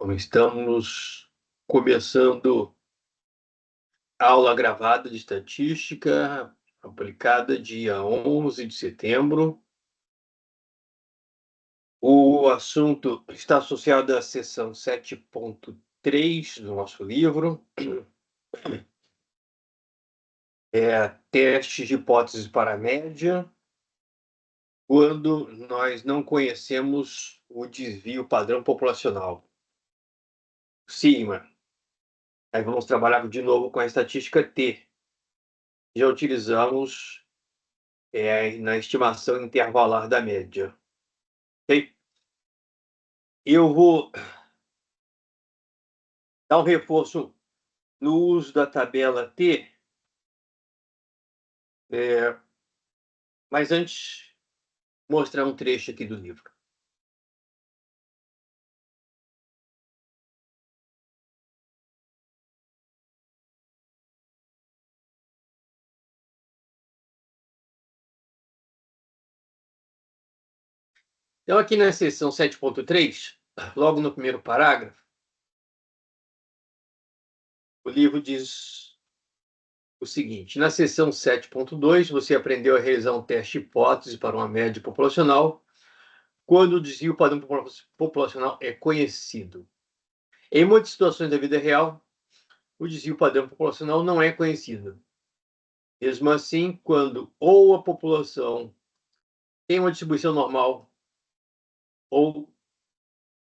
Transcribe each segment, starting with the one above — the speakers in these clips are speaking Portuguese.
Então, estamos começando a aula gravada de estatística, aplicada dia 11 de setembro. O assunto está associado à seção 7.3 do nosso livro, testes de hipóteses para a média, quando nós não conhecemos o desvio padrão populacional, sigma. Aí vamos trabalhar de novo com a estatística T. Já utilizamos na estimação intervalar da média. Ok? Eu vou dar um reforço no uso da tabela T, mas antes mostrar um trecho aqui do livro. Então, aqui na seção 7.3, logo no primeiro parágrafo, o livro diz o seguinte: na seção 7.2, você aprendeu a realizar um teste de hipótese para uma média populacional quando o desvio padrão populacional é conhecido. Em muitas situações da vida real, o desvio padrão populacional não é conhecido. Mesmo assim, quando ou a população tem uma distribuição normal ou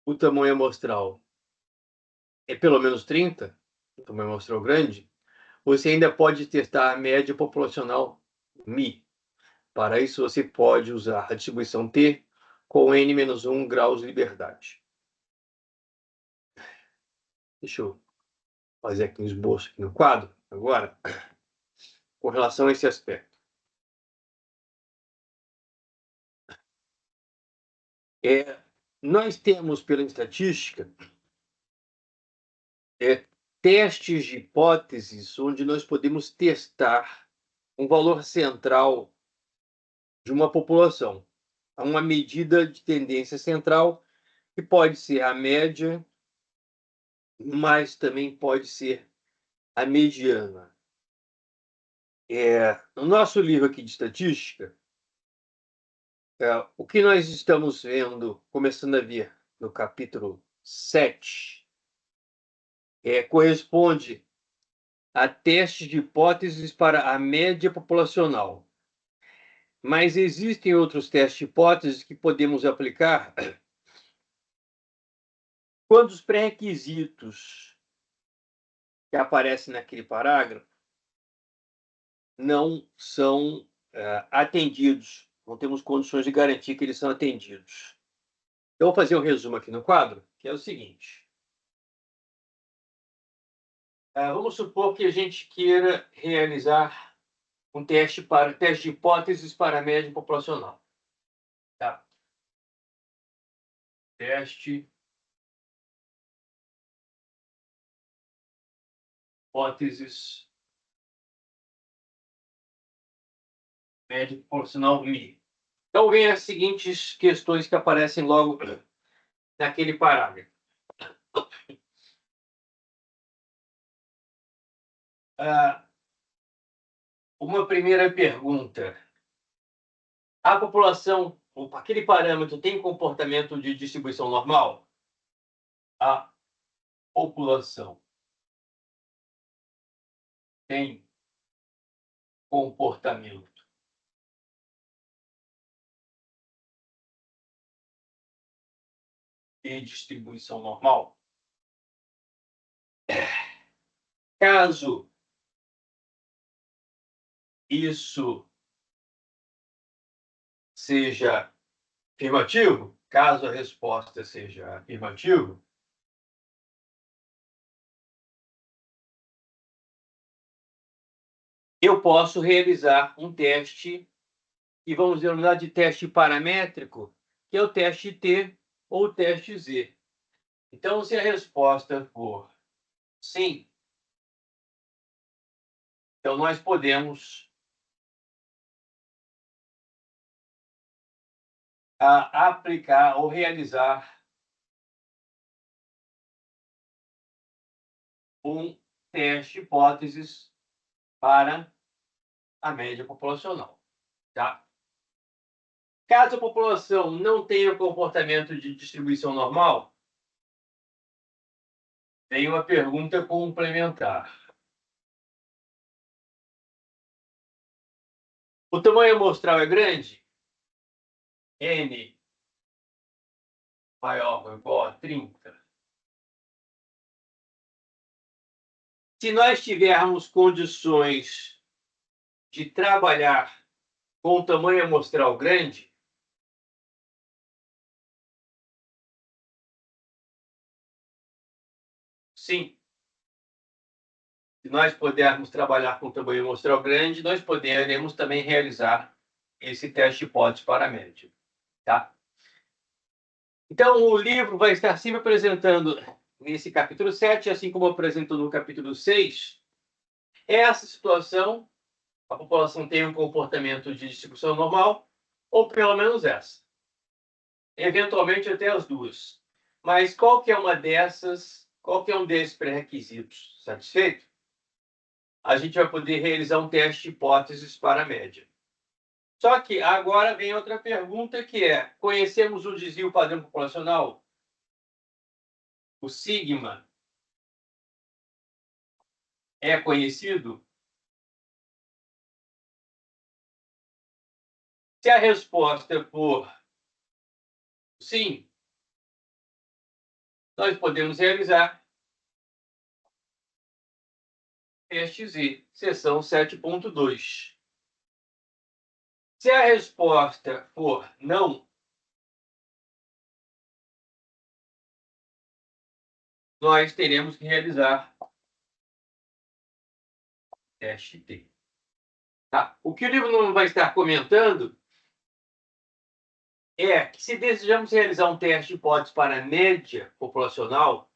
o tamanho amostral é pelo menos 30, o tamanho amostral grande, você ainda pode testar a média populacional μ. Para isso, você pode usar a distribuição T com n-1 graus de liberdade. Deixa eu fazer aqui um esboço aqui no quadro, agora, com relação a esse aspecto. Nós temos, pela estatística, testes de hipóteses onde nós podemos testar um valor central de uma população, a uma medida de tendência central, que pode ser a média, mas também pode ser a mediana. No nosso livro aqui de estatística, o que nós estamos vendo, começando a ver no capítulo 7, corresponde a testes de hipóteses para a média populacional. Mas existem outros testes de hipóteses que podemos aplicar quando os pré-requisitos que aparecem naquele parágrafo não são atendidos, não temos condições de garantir que eles são atendidos. Eu vou fazer um resumo aqui no quadro, que é o seguinte. Vamos supor que a gente queira realizar um teste de hipóteses para a média populacional. Tá? Teste hipóteses média populacional μ. Então, vem as seguintes questões que aparecem logo naquele parágrafo. Uma primeira pergunta. A população, aquele parâmetro, tem comportamento de distribuição normal? A população tem comportamento de distribuição normal? Caso isso seja afirmativo, caso a resposta seja afirmativa, eu posso realizar um teste que vamos denominar de teste paramétrico, que é o teste T ou o teste Z. Então, se a resposta for sim, então nós podemos aplicar ou realizar um teste de hipóteses para a média populacional. Tá? Caso a população não tenha comportamento de distribuição normal, tem uma pergunta complementar. O tamanho amostral é grande? N maior ou igual a 30. Se nós tivermos condições de trabalhar com tamanho amostral grande, sim. Se nós pudermos trabalhar com tamanho amostral grande, nós poderemos também realizar esse teste de hipótese para a média. Tá? Então, o livro vai estar sempre apresentando, nesse capítulo 7, assim como apresentou no capítulo 6, essa situação, a população tem um comportamento de distribuição normal, ou pelo menos essa. Eventualmente até as duas. Mas qual que é uma dessas, qual que é um desses pré-requisitos satisfeito? A gente vai poder realizar um teste de hipóteses para a média. Só que agora vem outra pergunta que é: conhecemos o desvio padrão populacional? O sigma é conhecido? Se a resposta for sim, nós podemos realizar teste Z, seção 7.2. Se a resposta for não, nós teremos que realizar teste T. Tá? O que o livro não vai estar comentando é que, se desejamos realizar um teste de hipótese para a média populacional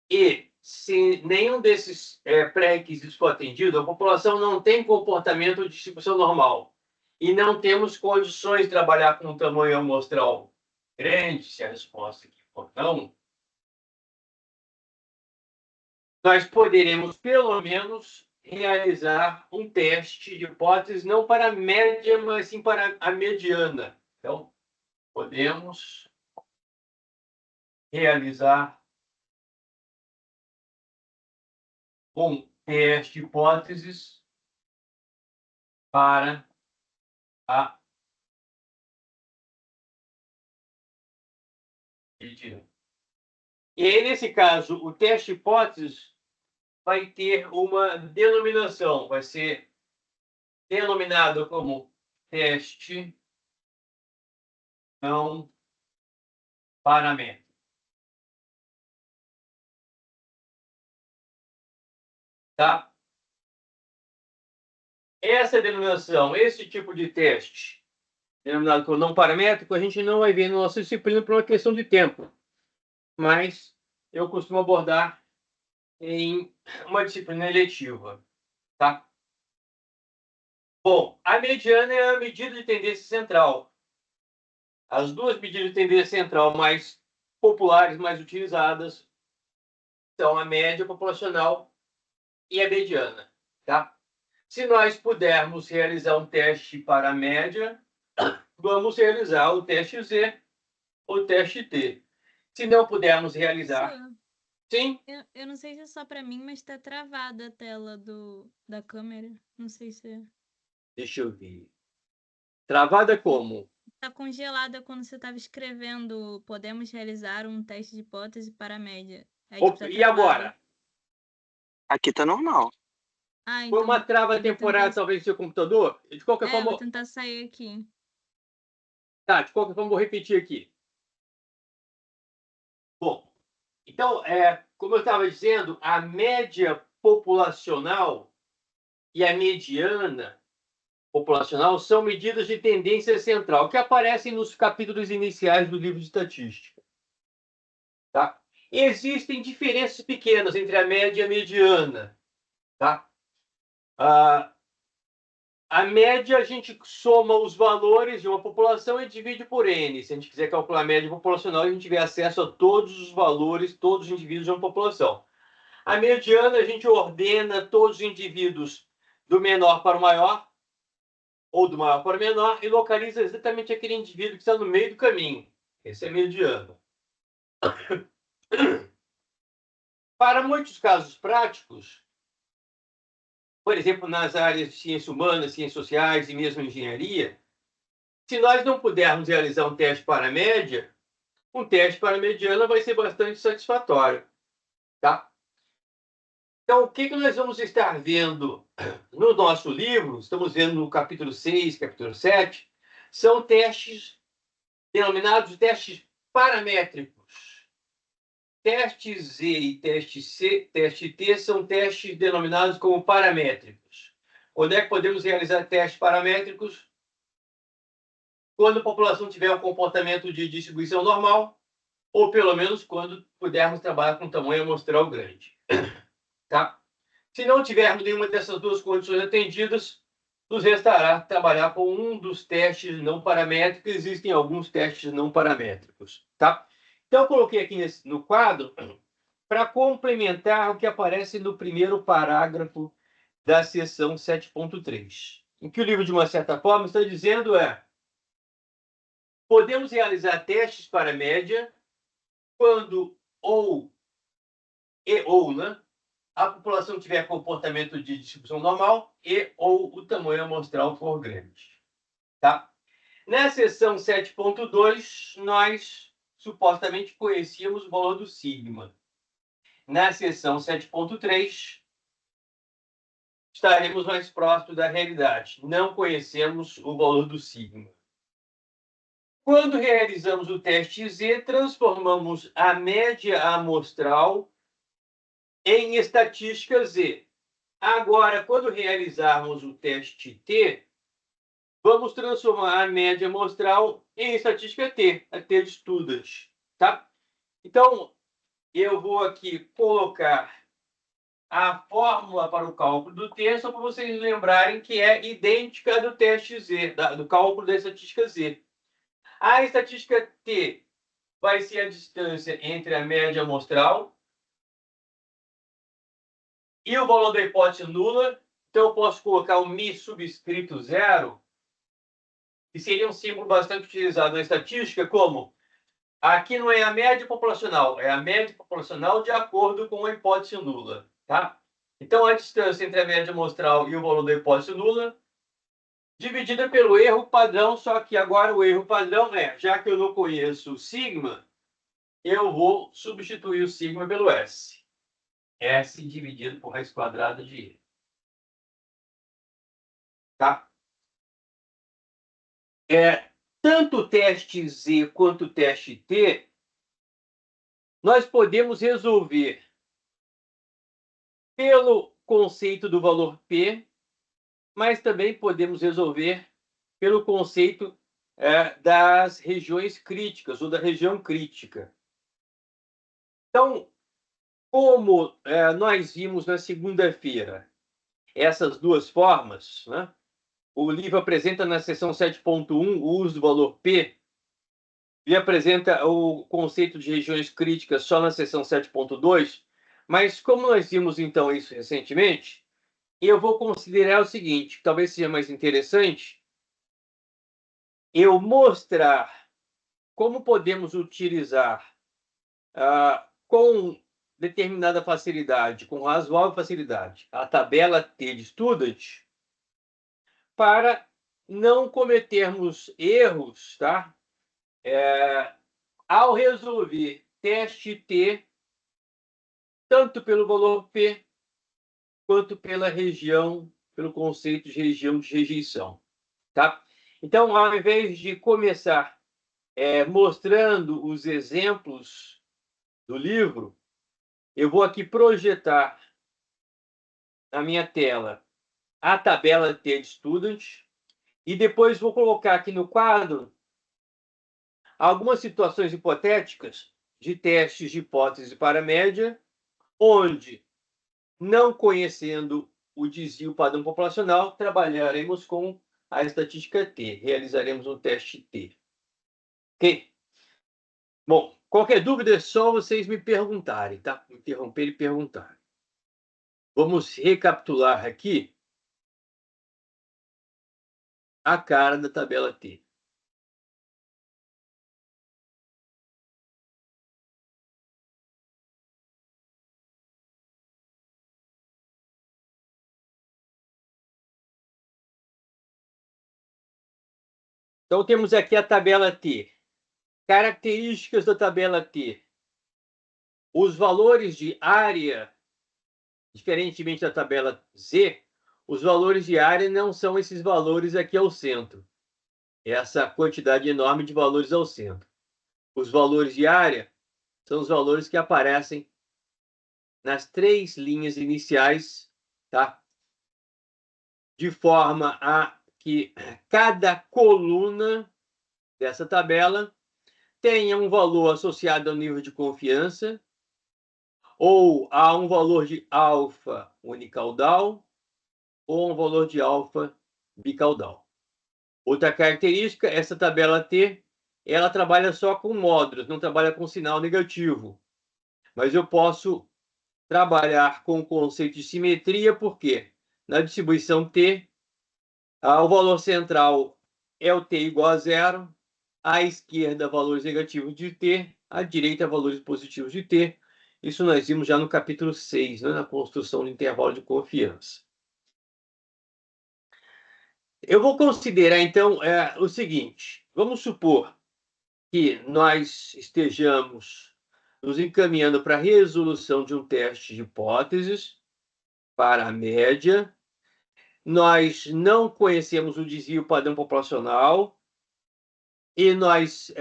e se nenhum desses pré-requisitos for atendido, a população não tem comportamento de distribuição normal e não temos condições de trabalhar com um tamanho amostral grande, se a resposta aqui for não, nós poderemos, pelo menos, realizar um teste de hipótese não para a média, mas sim para a mediana. Então, podemos realizar um teste de hipóteses para a mediana. E aí, nesse caso, o teste de hipóteses vai ter uma denominação, vai ser denominado como teste não paramétrico. Tá? Essa denominação, esse tipo de teste, denominado como não paramétrico, a gente não vai ver na nossa disciplina por uma questão de tempo. Mas eu costumo abordar em uma disciplina eletiva. Tá? Bom, a mediana é a medida de tendência central. As duas medidas de tendência central mais populares, mais utilizadas, são a média populacional e a mediana. Tá? Se nós pudermos realizar um teste para a média, vamos realizar o teste Z ou o teste T. Se não pudermos realizar... Sim? Eu não sei se é só para mim, mas está travada a tela da câmera. Não sei se é. Deixa eu ver. Travada como? Está congelada quando você estava escrevendo. Podemos realizar um teste de hipótese para a média. Aí, Opa, e agora? Aqui tá normal. Ah, Foi uma trava eu vou temporária, tentar... talvez, no seu computador? De qualquer forma... vou tentar sair aqui. Tá, de qualquer forma, vou repetir aqui. Bom, então, como eu estava dizendo, a média populacional e a mediana populacional são medidas de tendência central que aparecem nos capítulos iniciais do livro de estatística. Tá? Existem diferenças pequenas entre a média e a mediana. Tá? A média, a gente soma os valores de uma população e divide por N. Se a gente quiser calcular a média populacional, a gente tiver acesso a todos os valores, todos os indivíduos de uma população. A mediana, a gente ordena todos os indivíduos do menor para o maior, ou do maior para o menor, e localiza exatamente aquele indivíduo que está no meio do caminho. Esse é mediano. Para muitos casos práticos, por exemplo, nas áreas de ciências humanas, ciências sociais e mesmo engenharia, se nós não pudermos realizar um teste para a média, um teste para a mediana vai ser bastante satisfatório. Tá? Então, o que nós vamos estar vendo no nosso livro, estamos vendo no capítulo 6, capítulo 7, são testes denominados testes paramétricos. Teste Z e teste T são testes denominados como paramétricos. Quando é que podemos realizar testes paramétricos? Quando a população tiver um comportamento de distribuição normal, ou pelo menos quando pudermos trabalhar com tamanho amostral grande. Tá? Se não tivermos nenhuma dessas duas condições atendidas, nos restará trabalhar com um dos testes não paramétricos. Existem alguns testes não paramétricos. Tá? Então, eu coloquei aqui no quadro para complementar o que aparece no primeiro parágrafo da seção 7.3. Em que o livro, de uma certa forma, está dizendo podemos realizar testes para a média quando né, a população tiver comportamento de distribuição normal ou o tamanho amostral for grande. Tá? Na seção 7.2, nós supostamente conhecíamos o valor do sigma. Na seção 7.3, estaremos mais próximos da realidade. Não conhecemos o valor do sigma. Quando realizamos o teste Z, transformamos a média amostral em estatística Z. Agora, quando realizarmos o teste T, vamos transformar a média amostral em estatística T, a T de student. Tá? Então, eu vou aqui colocar a fórmula para o cálculo do T, só para vocês lembrarem que é idêntica do teste Z, do cálculo da estatística Z. A estatística T vai ser a distância entre a média amostral e o valor da hipótese nula. Então, eu posso colocar o μ subscrito 0, que seria um símbolo bastante utilizado na estatística, como aqui não é a média populacional, é a média populacional de acordo com a hipótese nula. Tá? Então, a distância entre a média amostral e o valor da hipótese nula, dividida pelo erro padrão, só que agora o erro padrão já que eu não conheço o sigma, eu vou substituir o sigma pelo S. S dividido por raiz quadrada de E. Tá? Tanto o teste Z quanto o teste T, nós podemos resolver pelo conceito do valor P, mas também podemos resolver pelo conceito das regiões críticas ou da região crítica. Então, como nós vimos na segunda-feira essas duas formas, né? O livro apresenta na seção 7.1 o uso do valor P e apresenta o conceito de regiões críticas só na seção 7.2, mas como nós vimos então isso recentemente, eu vou considerar o seguinte, que talvez seja mais interessante, eu mostrar como podemos utilizar com determinada facilidade, com razoável facilidade, a tabela T de student, para não cometermos erros, tá? Ao resolver teste T, tanto pelo valor P, quanto pela região, pelo conceito de região de rejeição. Tá? Então, ao invés de começar mostrando os exemplos do livro, eu vou aqui projetar na minha tela a tabela T de student e depois vou colocar aqui no quadro algumas situações hipotéticas de testes de hipótese para média, onde, não conhecendo o desvio padrão populacional, trabalharemos com a estatística T, realizaremos um teste T. Ok? Bom, qualquer dúvida é só vocês me perguntarem, tá? Me interromper e perguntar. Vamos recapitular aqui a cara da tabela T. Então, temos aqui a tabela T. Características da tabela T. Os valores de área, diferentemente da tabela Z, os valores de área não são esses valores aqui ao centro. Essa quantidade enorme de valores ao centro. Os valores de área são os valores que aparecem nas 3 linhas iniciais, tá? De forma a que cada coluna dessa tabela tenha um valor associado ao nível de confiança ou a um valor de alfa unicaudal ou um valor de alfa bicaudal. Outra característica, essa tabela T, ela trabalha só com módulos, não trabalha com sinal negativo. Mas eu posso trabalhar com o conceito de simetria, porque na distribuição T, o valor central é o T igual a zero, à esquerda valores negativos de T, à direita valores positivos de T. Isso nós vimos já no capítulo 6, né, na construção do intervalo de confiança. Eu vou considerar, então, o seguinte. Vamos supor que nós estejamos nos encaminhando para a resolução de um teste de hipóteses para a média. Nós não conhecemos o desvio padrão populacional e nós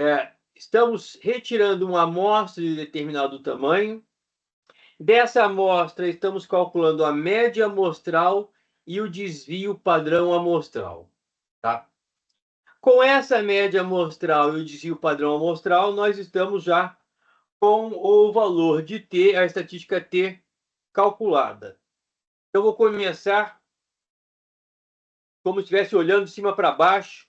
estamos retirando uma amostra de determinado tamanho. Dessa amostra, estamos calculando a média amostral e o desvio padrão amostral. Tá? Com essa média amostral e o desvio padrão amostral, nós estamos já com o valor de T, a estatística T calculada. Eu vou começar como se estivesse olhando de cima para baixo.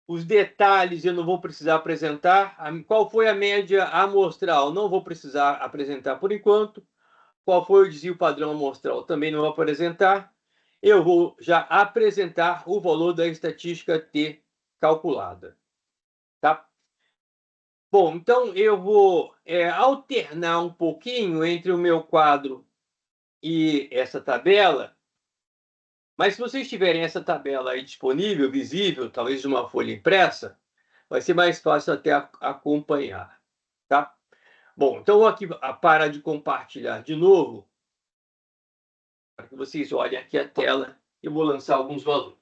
Os detalhes eu não vou precisar apresentar. Qual foi a média amostral? Não vou precisar apresentar por enquanto. Qual foi o desvio padrão amostral? Também não vou apresentar. Eu vou já apresentar o valor da estatística T calculada. Tá? Bom, então eu vou alternar um pouquinho entre o meu quadro e essa tabela. Mas se vocês tiverem essa tabela aí disponível, visível, talvez de uma folha impressa, vai ser mais fácil até acompanhar. Tá? Bom, então eu vou aqui parar de compartilhar de novo, para que vocês olhem aqui a tela. Eu vou lançar alguns valores.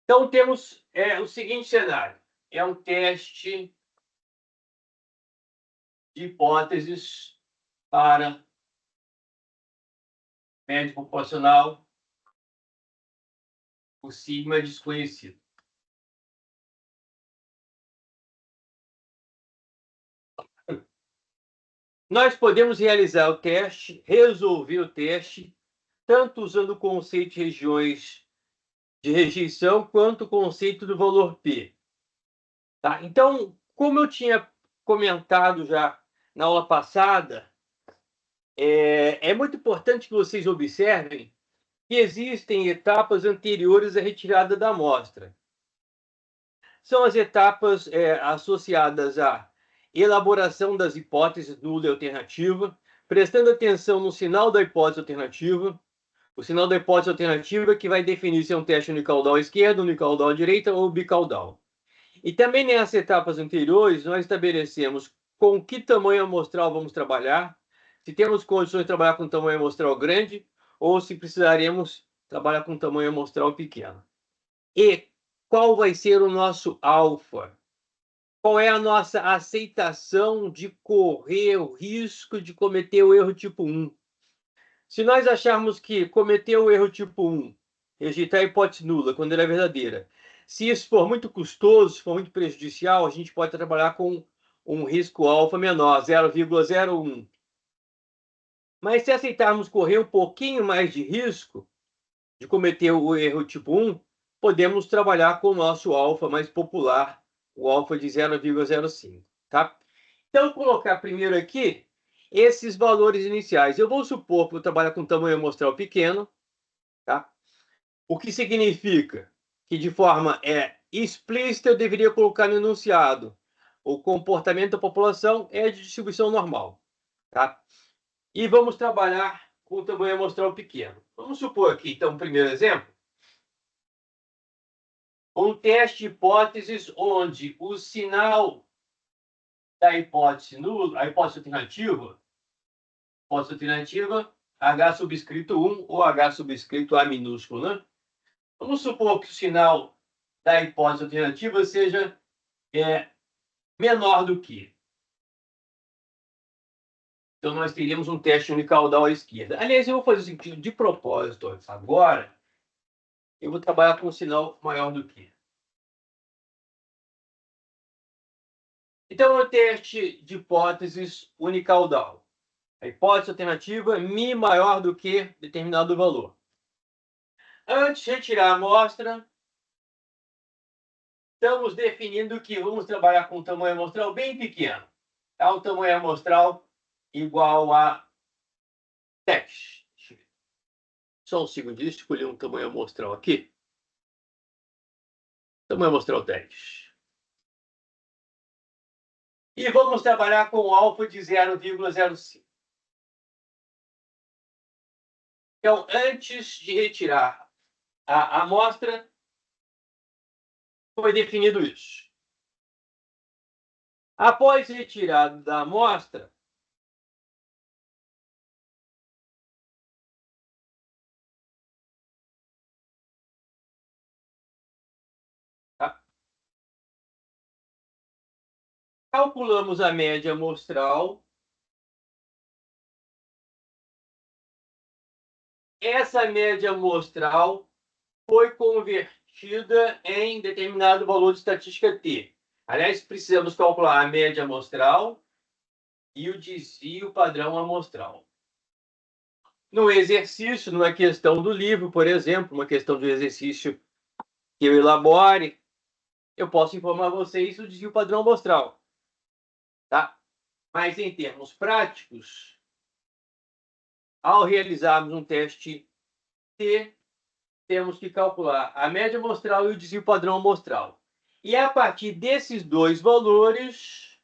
Então, temos o seguinte cenário. É um teste de hipóteses para média populacional. O sigma é desconhecido. Nós podemos realizar o teste, resolver o teste, tanto usando o conceito de regiões de rejeição, quanto o conceito do valor P. Tá? Então, como eu tinha comentado já na aula passada, é muito importante que vocês observem que existem etapas anteriores à retirada da amostra. São as etapas associadas à elaboração das hipóteses nula e alternativa, prestando atenção no sinal da hipótese alternativa. O sinal da hipótese alternativa que vai definir se é um teste unicaudal à esquerda, unicaudal à direita ou bicaudal. E também nessas etapas anteriores, nós estabelecemos com que tamanho amostral vamos trabalhar, se temos condições de trabalhar com tamanho amostral grande ou se precisaremos trabalhar com tamanho amostral pequeno. E qual vai ser o nosso alfa? Qual é a nossa aceitação de correr o risco de cometer o erro tipo 1? Se nós acharmos que cometer o erro tipo 1, rejeitar a hipótese nula quando ela é verdadeira, se isso for muito custoso, se for muito prejudicial, a gente pode trabalhar com um risco alfa menor, 0,01. Mas se aceitarmos correr um pouquinho mais de risco, de cometer o erro tipo 1, podemos trabalhar com o nosso alfa mais popular, o alfa de 0,05, tá? Então, vou colocar primeiro aqui esses valores iniciais. Eu vou supor que eu trabalho com tamanho amostral pequeno, tá? O que significa que, de forma explícita, eu deveria colocar no enunciado: o comportamento da população é de distribuição normal, tá? E vamos trabalhar com tamanho amostral pequeno. Vamos supor aqui, então, o primeiro exemplo, um teste de hipóteses onde o sinal da hipótese nula, a hipótese alternativa, H subscrito 1 ou H subscrito A minúsculo, né? Vamos supor que o sinal da hipótese alternativa seja menor do que. Então, nós teríamos um teste unicaudal à esquerda. Aliás, eu vou fazer o seguinte, de propósito, agora, eu vou trabalhar com um sinal maior do que. Então, o teste de hipóteses unicaudal. A hipótese alternativa, μ maior do que determinado valor. Antes de retirar a amostra, estamos definindo que vamos trabalhar com um tamanho amostral bem pequeno. Tá? Um tamanho amostral igual a 10. Só um segundo, deixa eu escolher um tamanho amostral aqui. Tamanho amostral 10. E vamos trabalhar com alfa de 0,05. Então, antes de retirar a amostra, foi definido isso. Após retirada da amostra, calculamos a média amostral. Essa média amostral foi convertida em determinado valor de estatística T. Aliás, precisamos calcular a média amostral e o desvio padrão amostral. No exercício, numa questão do livro, por exemplo, uma questão de exercício que eu elabore, eu posso informar vocês o desvio padrão amostral. Tá? Mas, em termos práticos, ao realizarmos um teste T, temos que calcular a média amostral e o desvio padrão amostral. E a partir desses dois valores,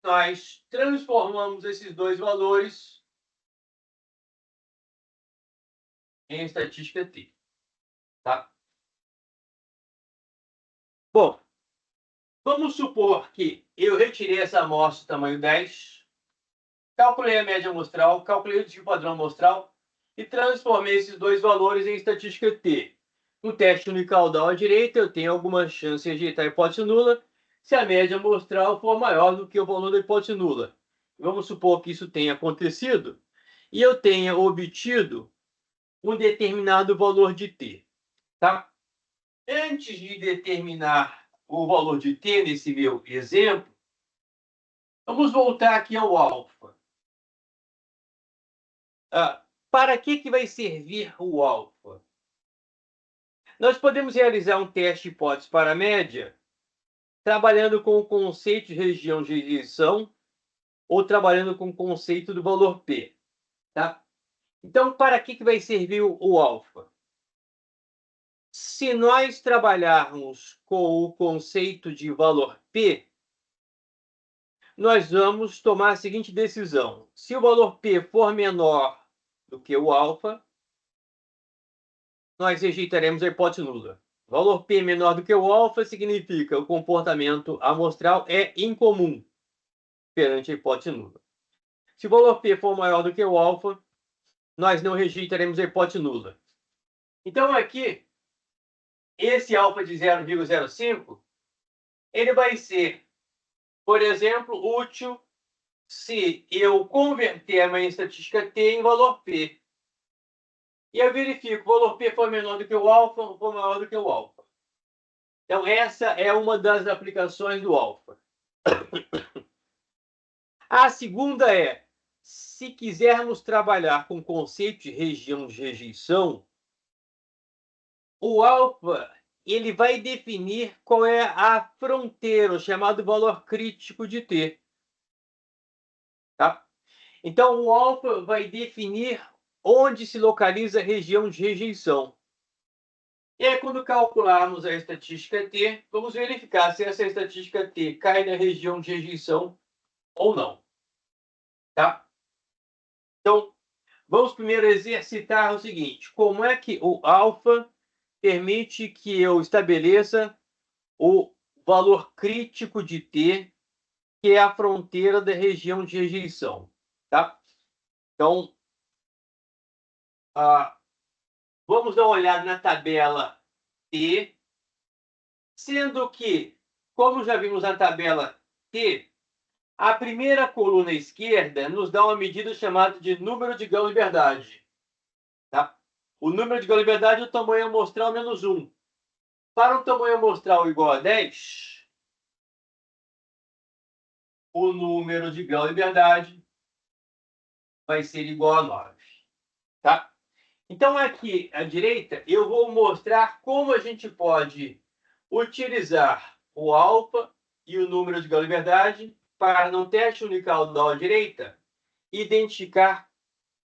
nós transformamos esses dois valores em estatística T. Tá? Bom, vamos supor que eu retirei essa amostra tamanho 10, calculei a média amostral, calculei o desvio padrão amostral e transformei esses dois valores em estatística T. No teste unicaudal à direita, eu tenho alguma chance de rejeitar a hipótese nula se a média amostral for maior do que o valor da hipótese nula. Vamos supor que isso tenha acontecido e eu tenha obtido um determinado valor de T. Tá? Antes de determinar o valor de T nesse meu exemplo, vamos voltar aqui ao alfa. Para que vai servir o alfa? Nós podemos realizar um teste de hipótese para a média trabalhando com o conceito de região de rejeição ou trabalhando com o conceito do valor P. Tá? Então, para que vai servir o alfa? Se nós trabalharmos com o conceito de valor P, nós vamos tomar a seguinte decisão. Se o valor P for menor do que o alfa, nós rejeitaremos a hipótese nula. Valor P menor do que o alfa significa que o comportamento amostral é incomum perante a hipótese nula. Se o valor P for maior do que o alfa, nós não rejeitaremos a hipótese nula. Então, aqui, esse alfa de 0,05, ele vai ser, por exemplo, útil se eu converter a minha estatística T em valor P. E eu verifico, o valor P for menor do que o alfa ou for maior do que o alfa. Então, essa é uma das aplicações do alfa. A segunda é, se quisermos trabalhar com o conceito de região de rejeição, o alfa ele vai definir qual é a fronteira, o chamado valor crítico de T. Tá? Então, o alfa vai definir onde se localiza a região de rejeição. E aí, quando calcularmos a estatística T, vamos verificar se essa estatística T cai na região de rejeição ou não. Tá? Então, vamos primeiro exercitar o seguinte: como é que o alfa permite que eu estabeleça o valor crítico de T, que é a fronteira da região de rejeição? Tá? Então, vamos dar uma olhada na tabela T, sendo que, como já vimos na tabela T, a primeira coluna esquerda nos dá uma medida chamada de número de Gauss-Liberdade. Tá? O número de Gauss-Liberdade é o tamanho amostral menos 1. Para um tamanho amostral igual a 10, o número de Gauss-Liberdade vai ser igual a 9. Tá? Então, aqui à direita, eu vou mostrar como a gente pode utilizar o alfa e o número de Gauss-Liberdade para, no teste unicaudal à direita, identificar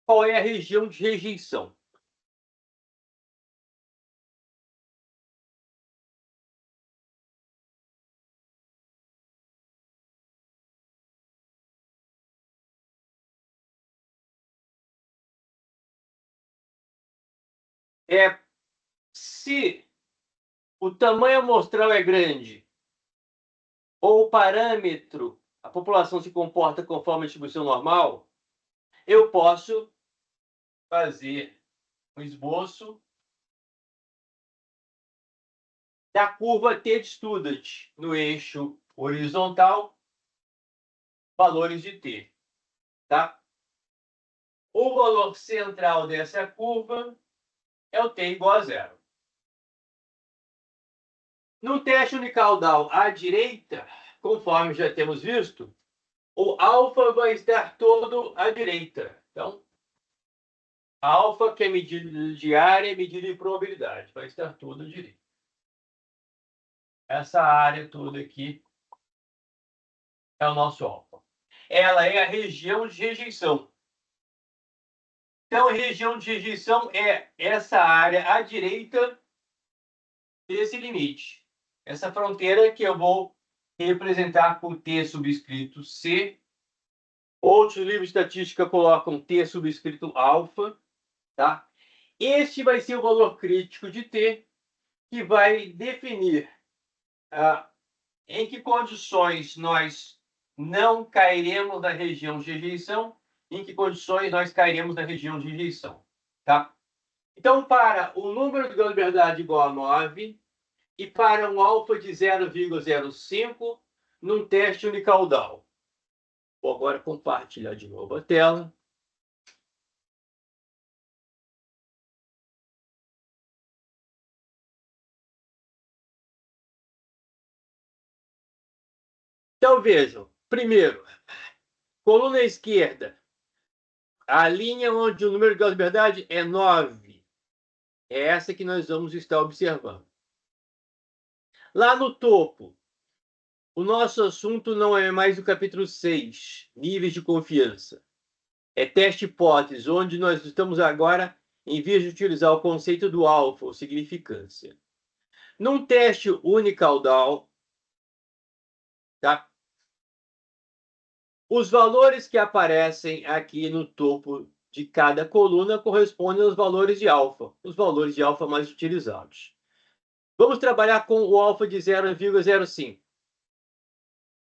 qual é a região de rejeição. Se o tamanho amostral é grande ou o parâmetro, a população se comporta conforme a distribuição normal, eu posso fazer um esboço da curva T de Student no eixo horizontal, valores de T. Tá? O valor central dessa curva é o T igual a 0. No teste unicaudal à direita, conforme já temos visto, o alfa vai estar todo à direita. Então, alfa, que é medida de área, medida de probabilidade, vai estar todo à direita. Essa área toda aqui é o nosso alfa. Ela é a região de rejeição. Então, a região de rejeição é essa área à direita desse limite. Essa fronteira que eu vou representar com T subscrito C. Outros livros de estatística colocam T subscrito alfa. Tá? Este vai ser o valor crítico de T, que vai definir em que condições nós não cairemos na região de rejeição, em que condições nós cairemos na região de rejeição. Tá? Então, para o número de Gauss-Liberdade igual a 9 e para um alfa de 0,05 num teste unicaudal. Vou agora compartilhar de novo a tela. Então, vejam. Primeiro, coluna esquerda, a linha onde o número de Gauss-Liberdade é 9. É essa que nós vamos estar observando. Lá no topo, o nosso assunto não é mais o capítulo 6, níveis de confiança. É teste hipótese, onde nós estamos agora, em vez de utilizar o conceito do alfa, ou significância. Num teste unicaudal, tá? Os valores que aparecem aqui no topo de cada coluna correspondem aos valores de alfa, os valores de alfa mais utilizados. Vamos trabalhar com o alfa de 0,05.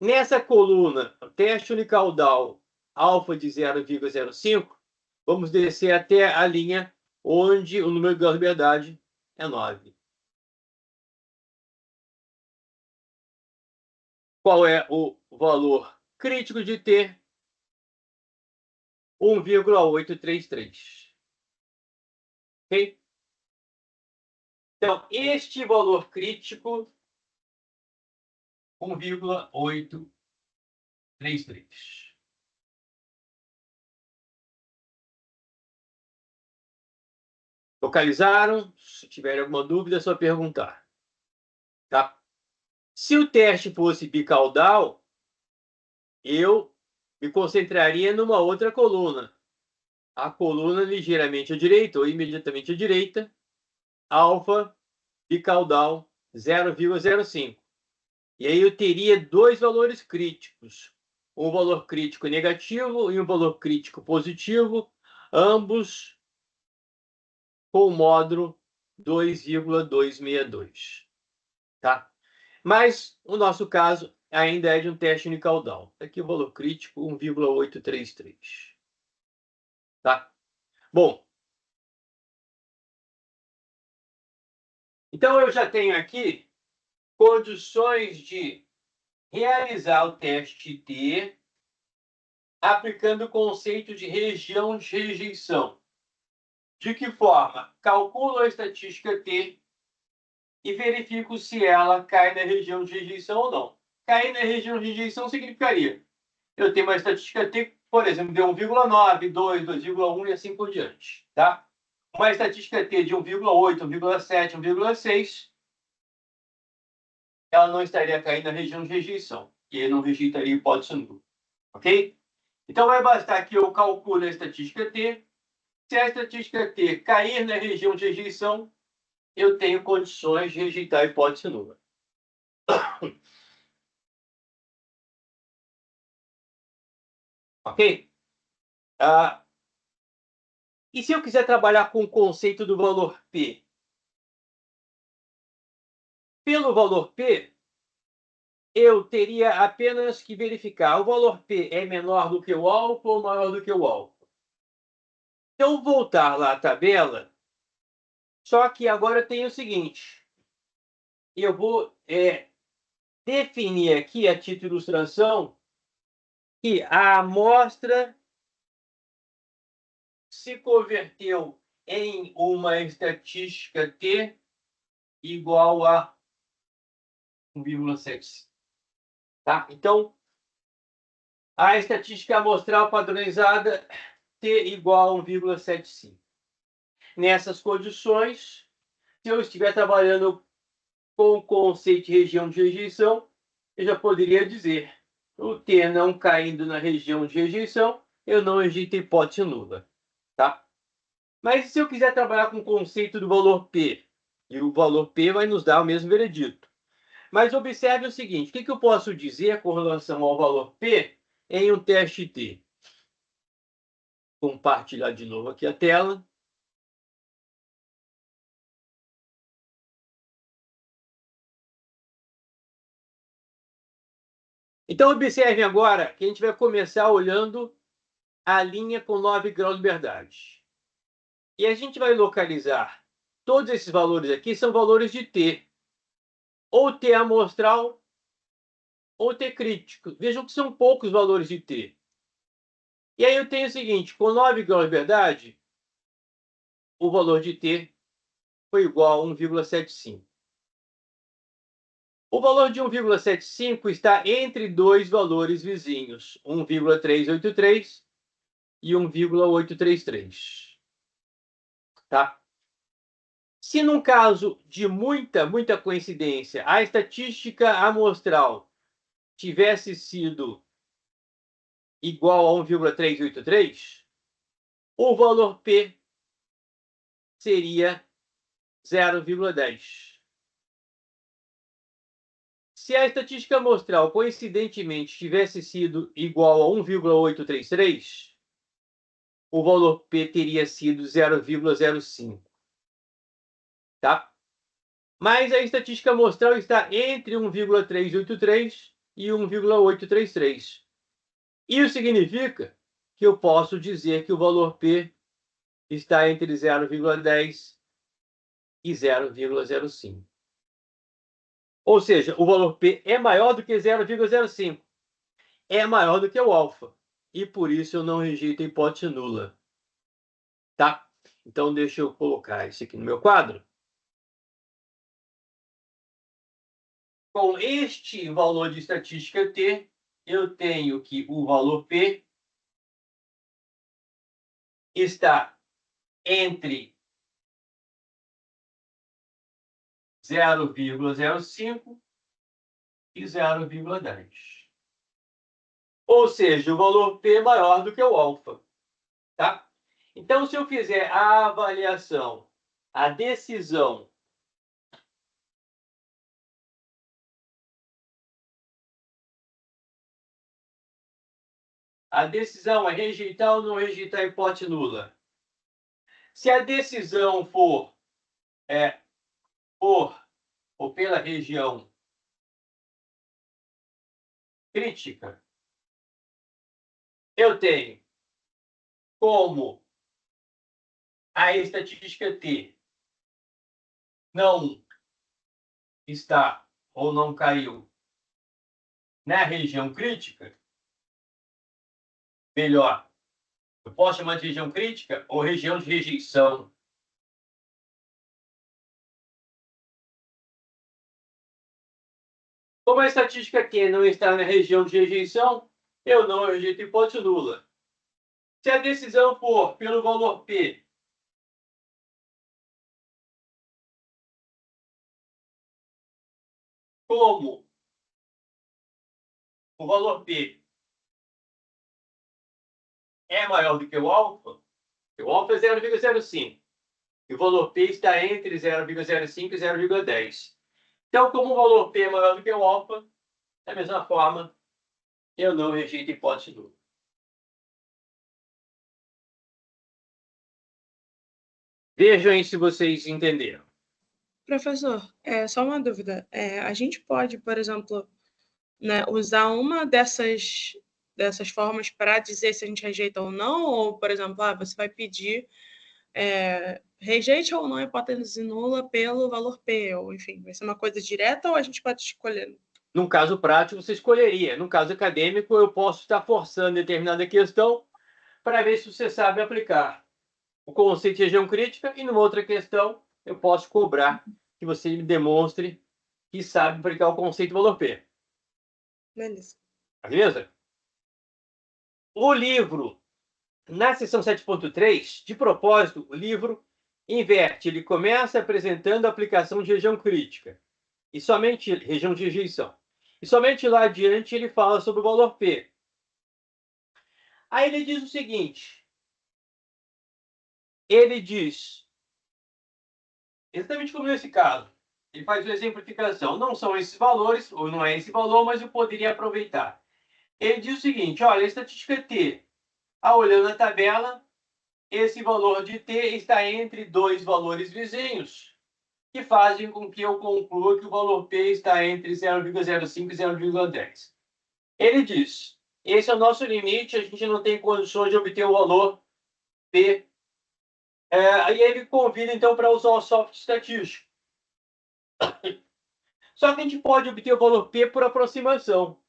Nessa coluna, teste unicaudal alfa de 0,05, vamos descer até a linha onde o número de Gauss-Liberdade é 9. Qual é o valor crítico de T? 1,833. Ok? Então, este valor crítico, 1,833. Localizaram? Se tiver alguma dúvida, é só perguntar. Tá? Se o teste fosse bicaudal, eu me concentraria numa outra coluna. A coluna ligeiramente à direita ou imediatamente à direita, alfa bicaudal 0,05. E aí eu teria dois valores críticos. Um valor crítico negativo e um valor crítico positivo, ambos com o módulo 2,262. Tá? Mas o nosso caso ainda é de um teste unicaudal. Aqui o valor crítico 1,833. Tá? Bom, então eu já tenho aqui condições de realizar o teste T aplicando o conceito de região de rejeição. De que forma? Calculo a estatística T e verifico se ela cai na região de rejeição ou não. Cair na região de rejeição significaria eu tenho uma estatística T, por exemplo, de 1,9, 2, 2,1 e assim por diante. Tá? Uma estatística T de 1,8, 1,7, 1,6, ela não estaria caindo na região de rejeição. E ele não rejeitaria hipótese nula. Ok? Então vai bastar que eu calcule a estatística T. Se a estatística T cair na região de rejeição, eu tenho condições de rejeitar a hipótese nula. Ok? E se eu quiser trabalhar com o conceito do valor P? Pelo valor P, eu teria apenas que verificar o valor P é menor do que o alfa ou maior do que o alfa. Se eu voltar lá à tabela, só que agora eu tenho o seguinte. Eu vou definir aqui, a título de ilustração, que a amostra se converteu em uma estatística T igual a 1,75. Tá? Então, a estatística amostral padronizada T igual a 1,75. Nessas condições, se eu estiver trabalhando com o conceito de região de rejeição, eu já poderia dizer, o T não caindo na região de rejeição, eu não rejeito a hipótese nula. Tá? Mas se eu quiser trabalhar com o conceito do valor P, e o valor P vai nos dar o mesmo veredito. Mas observe o seguinte, o que eu posso dizer com relação ao valor P em um teste T? Compartilhar de novo aqui a tela. Então, observe agora que a gente vai começar olhando a linha com 9 graus de liberdade. E a gente vai localizar todos esses valores aqui, são valores de T. Ou T amostral, ou T crítico. Vejam que são poucos valores de T. E aí eu tenho o seguinte, com 9 graus de liberdade, o valor de T foi igual a 1,75. O valor de 1,75 está entre dois valores vizinhos, 1,383 e 1,833. Tá? Se num caso de muita coincidência, a estatística amostral tivesse sido igual a 1,383, o valor P seria 0,10. Se a estatística amostral, coincidentemente, tivesse sido igual a 1,833, o valor P teria sido 0,05. Tá? Mas a estatística amostral está entre 1,383 e 1,833. Isso significa que eu posso dizer que o valor P está entre 0,10 e 0,05. Ou seja, o valor P é maior do que 0,05. É maior do que o alfa. E por isso eu não rejeito a hipótese nula. Tá? Então, deixa eu colocar isso aqui no meu quadro. Com este valor de estatística T, eu tenho que o valor P está entre 0,05 e 0,10. Ou seja, o valor P é maior do que o alfa. Tá? Então, se eu fizer a avaliação, a decisão é rejeitar ou não rejeitar a hipótese nula. Se a decisão for por ou pela região crítica, eu tenho como a estatística T não está ou não caiu na região crítica, melhor, eu posso chamar de região crítica ou região de rejeição. Como a estatística Q não está na região de rejeição, eu não rejeito hipótese nula. Se a decisão for pelo valor P como o valor P é maior do que o alfa é 0,05. E o valor P está entre 0,05 e 0,10. Então, como o valor P é maior do que o alfa, da mesma forma, eu não rejeito hipótese nula. Vejam aí se vocês entenderam. Professor, só uma dúvida. A gente pode, por exemplo, né, usar uma dessas formas para dizer se a gente rejeita ou não? Ou, por exemplo, você vai pedir rejeite ou não a hipótese nula pelo valor P, ou enfim, vai ser uma coisa direta ou a gente pode escolher? Num caso prático, você escolheria. No caso acadêmico, eu posso estar forçando determinada questão para ver se você sabe aplicar o conceito de região crítica, e numa outra questão, eu posso cobrar que você me demonstre que sabe aplicar o conceito de valor P. Beleza. Beleza? O livro, na seção 7.3, de propósito, o livro inverte. Ele começa apresentando a aplicação de região crítica, e somente região de rejeição. E somente lá adiante ele fala sobre o valor P. Aí ele diz o seguinte. Ele diz, exatamente como nesse caso, ele faz uma exemplificação. Não são esses valores, ou não é esse valor, mas eu poderia aproveitar. Ele diz o seguinte, olha, a estatística T, olhando a tabela, esse valor de T está entre dois valores vizinhos, que fazem com que eu conclua que o valor P está entre 0,05 e 0,10. Ele diz, esse é o nosso limite, a gente não tem condições de obter o valor P. Aí ele convida, então, para usar o software estatístico. Só que a gente pode obter o valor P por aproximação.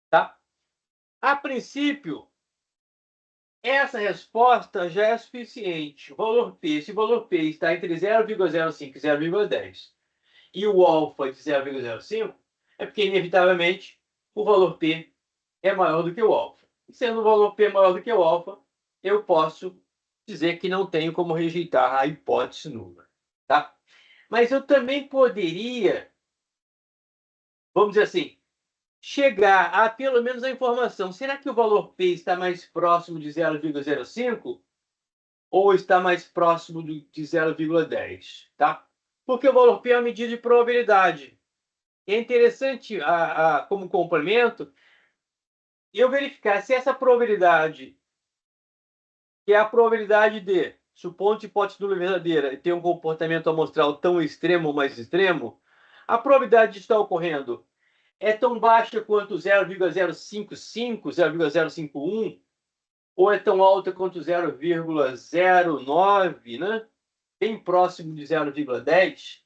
Tá? A princípio, essa resposta já é suficiente. O valor P, se o valor P está entre 0,05 e 0,10 e o alfa de 0,05, é porque, inevitavelmente, o valor P é maior do que o alfa. E sendo o valor P maior do que o alfa, eu posso dizer que não tenho como rejeitar a hipótese nula. Tá? Mas eu também poderia, vamos dizer assim, chegar a pelo menos a informação. Será que o valor P está mais próximo de 0,05 ou está mais próximo de 0,10? Tá? Porque o valor P é uma medida de probabilidade. É interessante, como complemento, eu verificar se essa probabilidade, que é a probabilidade de, supondo a hipótese nula verdadeira, ter um comportamento amostral tão extremo ou mais extremo, a probabilidade de estar ocorrendo é tão baixa quanto 0,055, 0,051, ou é tão alta quanto 0,09, né? Bem próximo de 0,10,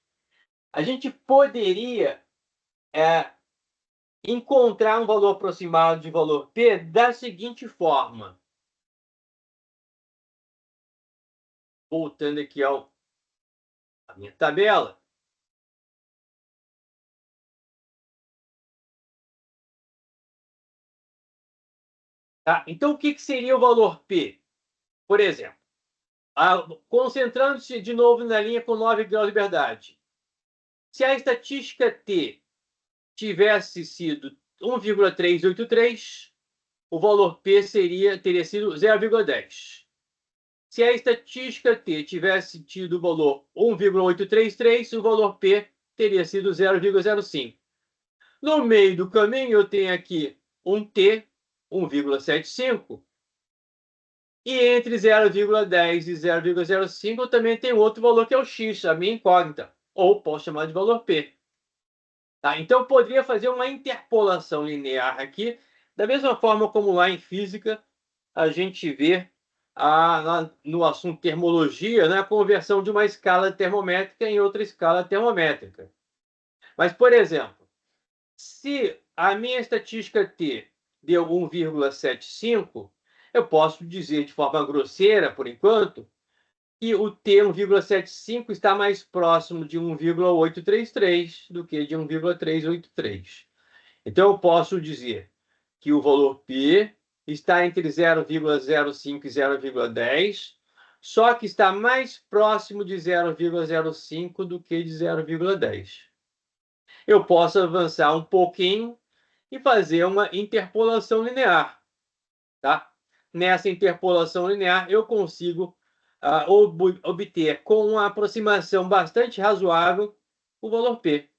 a gente poderia encontrar um valor aproximado de valor P da seguinte forma. Voltando aqui à minha tabela. Tá? Então, o que seria o valor P? Por exemplo, concentrando-se de novo na linha com 9 graus de liberdade. Se a estatística T tivesse sido 1,383, o valor P teria sido 0,10. Se a estatística T tivesse tido o valor 1,833, o valor P teria sido 0,05. No meio do caminho, eu tenho aqui um T, 1,75. E entre 0,10 e 0,05, eu também tenho outro valor que é o X, a minha incógnita. Ou posso chamar de valor P. Tá? Então, eu poderia fazer uma interpolação linear aqui, da mesma forma como lá em física a gente vê no assunto termologia, né, a conversão de uma escala termométrica em outra escala termométrica. Mas, por exemplo, se a minha estatística T deu 1,75, eu posso dizer de forma grosseira, por enquanto, que o T 1,75 está mais próximo de 1,833 do que de 1,383. Então, eu posso dizer que o valor P está entre 0,05 e 0,10, só que está mais próximo de 0,05 do que de 0,10. Eu posso avançar um pouquinho e fazer uma interpolação linear. Tá? Nessa interpolação linear, eu consigo obter, com uma aproximação bastante razoável, o valor P.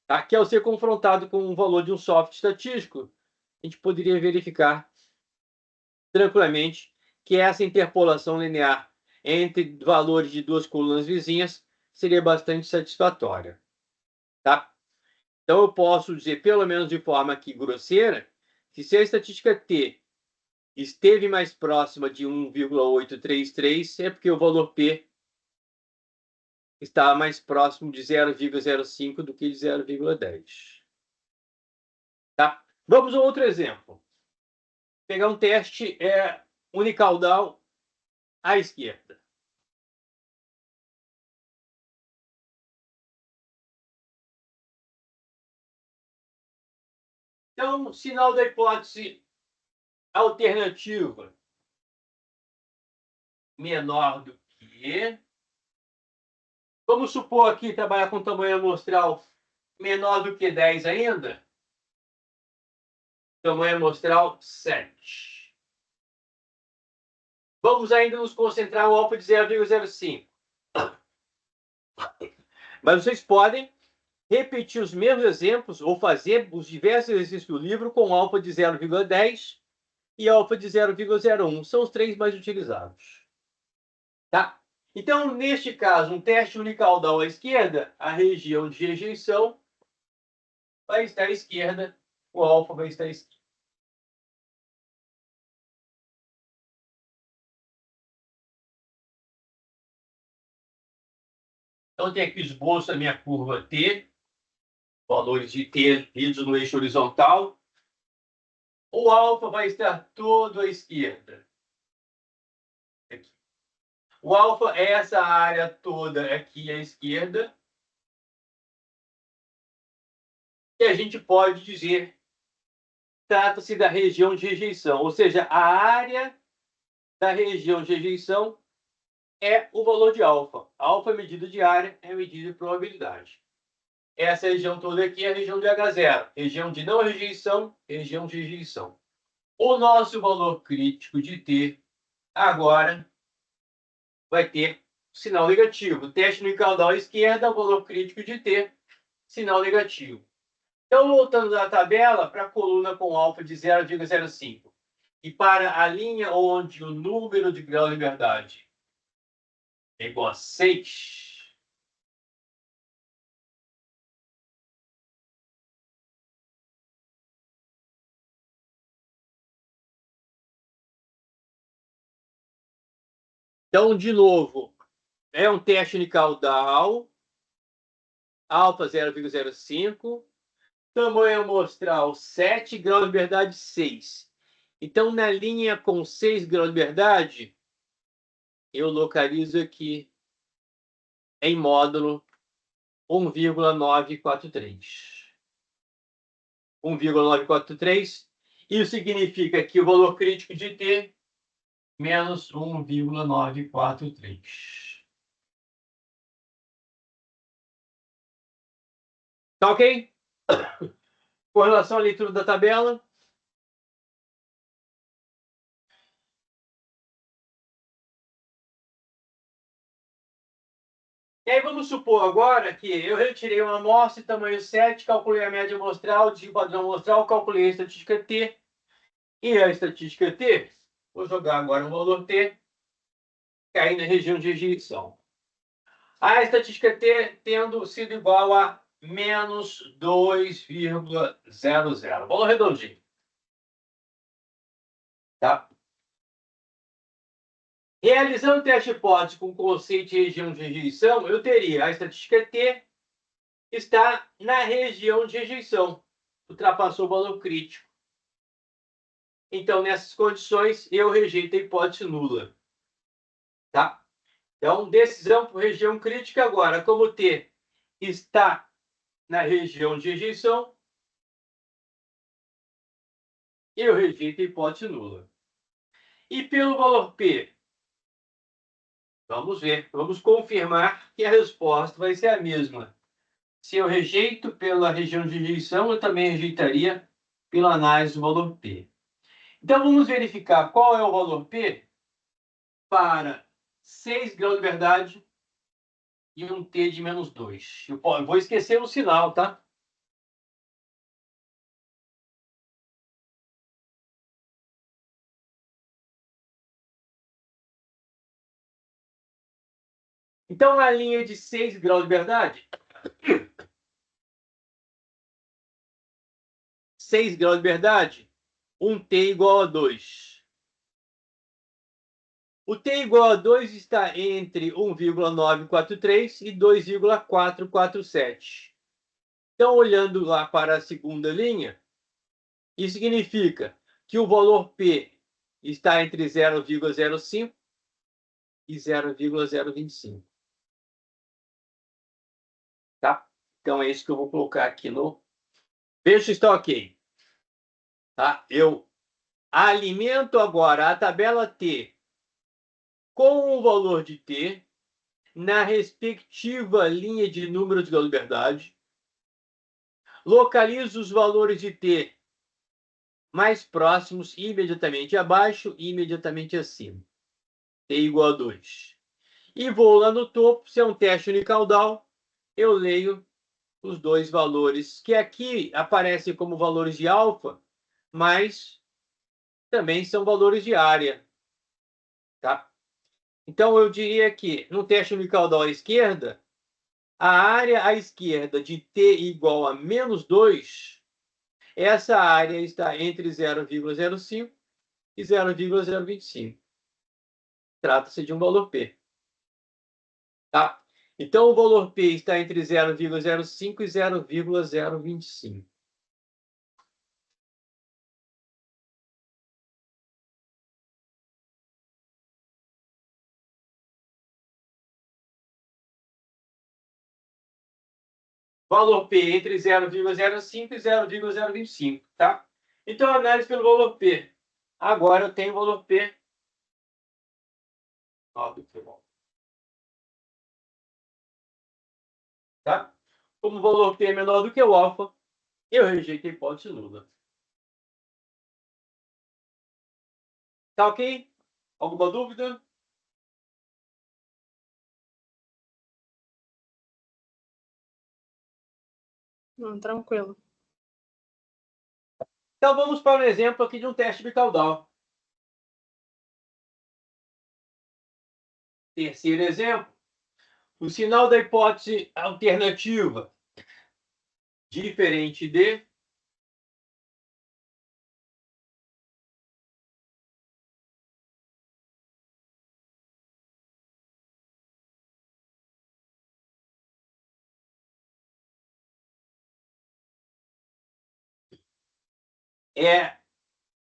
Tá? Que ao ser confrontado com o valor de um software estatístico, a gente poderia verificar tranquilamente que essa interpolação linear entre valores de duas colunas vizinhas seria bastante satisfatória. Tá? Então, eu posso dizer, pelo menos de forma aqui grosseira, que se a estatística T esteve mais próxima de 1,833, é porque o valor P está mais próximo de 0,05 do que de 0,10. Tá? Vamos a outro exemplo. Pegar um teste unicaudal à esquerda. Então, sinal da hipótese alternativa menor do que... Vamos supor aqui trabalhar com tamanho amostral menor do que 10 ainda. Tamanho amostral 7. Vamos ainda nos concentrar no alfa de 0,05. Mas vocês podem repetir os mesmos exemplos ou fazer os diversos exercícios do livro com alfa de 0,10 e alfa de 0,01. São os três mais utilizados. Tá? Então, neste caso, um teste unicaudal à esquerda, a região de rejeição vai estar à esquerda, o alfa vai estar à esquerda. Então, tem aqui o esboço da minha curva T, valores de T lidos no eixo horizontal. O alfa vai estar todo à esquerda. Aqui. O alfa é essa área toda aqui à esquerda. E a gente pode dizer, trata-se da região de rejeição, ou seja, a área da região de rejeição é o valor de alfa. Alfa é medida de área, é medida de probabilidade. Essa região toda aqui é a região de H0, região de não rejeição, região de rejeição. O nosso valor crítico de T agora vai ter sinal negativo. Teste no caudal à esquerda, o valor crítico de T, sinal negativo. Então, voltando à tabela, para a coluna com alfa de 0,05 e para a linha onde o número de grau de liberdade é igual a 6, então, de novo, é um teste unicaudal, alfa 0,05, tamanho amostral 7, grau de liberdade 6. Então, na linha com 6 graus de liberdade, eu localizo aqui em módulo 1,943. 1,943. Isso significa que o valor crítico de T menos 1,943. Tá ok? Com relação à leitura da tabela. E aí vamos supor agora que eu retirei uma amostra de tamanho 7, calculei a média amostral, o padrão amostral, calculei a estatística T. E a estatística T, vou jogar agora o valor T, cair na região de rejeição. A estatística T tendo sido igual a menos 2,00. Valor redondinho. Tá? Realizando o teste hipótese com conceito de região de rejeição, eu teria a estatística T está na região de rejeição. Ultrapassou o valor crítico. Então, nessas condições, eu rejeito a hipótese nula. Tá? Então, decisão por região crítica agora. Como T está na região de rejeição, eu rejeito a hipótese nula. E pelo valor P, vamos ver, vamos confirmar que a resposta vai ser a mesma. Se eu rejeito pela região de rejeição, eu também rejeitaria pela análise do valor P. Então, vamos verificar qual é o valor P para 6 graus de liberdade e um T de menos 2. Eu vou esquecer o sinal, tá? Então, na linha de 6 graus de liberdade, 6 graus de liberdade, um T igual a 2. O T igual a 2 está entre 1,943 e 2,447. Então, olhando lá para a segunda linha, isso significa que o valor P está entre 0,05 e 0,025. Tá? Então, é isso que eu vou colocar aqui no... Veja se está ok. Tá? Eu alimento agora a tabela T com o valor de T na respectiva linha de números de liberdade. Localizo os valores de T mais próximos, imediatamente abaixo e imediatamente acima. T igual a 2. E vou lá no topo, se é um teste unicaudal, eu leio os dois valores, que aqui aparecem como valores de alfa, mas também são valores de área. Tá? Então, eu diria que no teste unicaudal à esquerda, a área à esquerda de T igual a menos 2, essa área está entre 0,05 e 0,025. Trata-se de um valor P. Tá? Então, o valor P está entre 0,05 e 0,025. Valor P entre 0,05 e 0,025. Tá? Então, análise pelo valor P. Agora eu tenho o valor P. Tá? Como o valor P é menor do que o alfa, eu rejeito a hipótese nula. Tá ok? Alguma dúvida? Não, tranquilo. Então vamos para um exemplo aqui de um teste bicaudal. Terceiro exemplo. O sinal da hipótese alternativa diferente de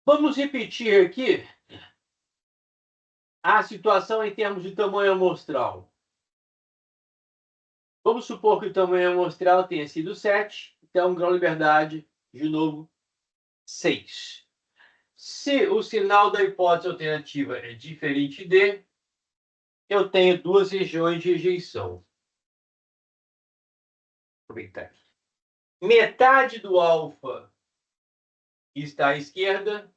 vamos repetir aqui a situação em termos de tamanho amostral. Vamos supor que o tamanho amostral tenha sido 7, então grau de liberdade, de novo, 6. Se o sinal da hipótese alternativa é diferente de, eu tenho duas regiões de rejeição. Vou aproveitar aqui. metade do alfa está à esquerda,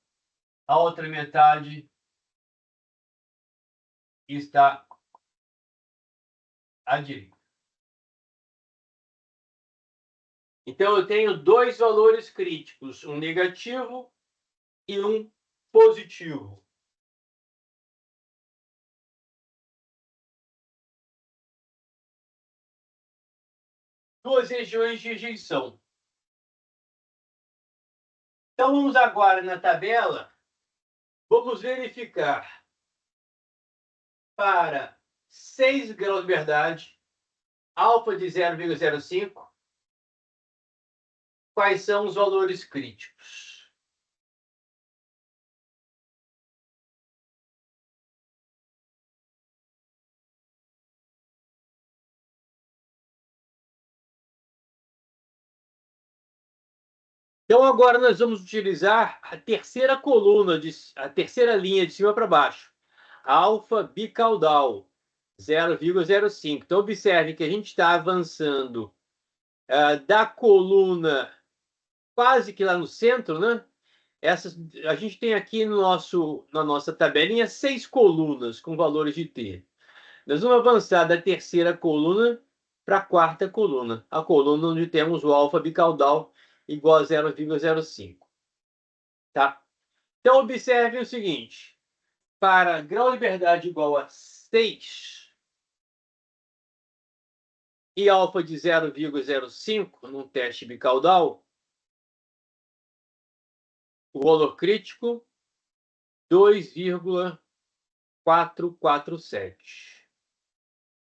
a outra metade está à direita. Então, eu tenho dois valores críticos, um negativo e um positivo. Duas regiões de rejeição. Então, vamos agora na tabela, vamos verificar para 6 graus de liberdade, alfa de 0,05, quais são os valores críticos. Então, agora nós vamos utilizar a terceira coluna, a terceira linha de cima para baixo. Alfa bicaudal, 0,05. Então, observe que a gente está avançando da coluna quase que lá no centro, né? A gente tem aqui na nossa tabelinha 6 colunas com valores de T. Nós vamos avançar da terceira coluna para a quarta coluna, a coluna onde temos o alfa bicaudal igual a 0,05. Tá? Então, observe o seguinte. Para grau de liberdade igual a 6 e alfa de 0,05 num teste bicaudal, o valor crítico 2,447.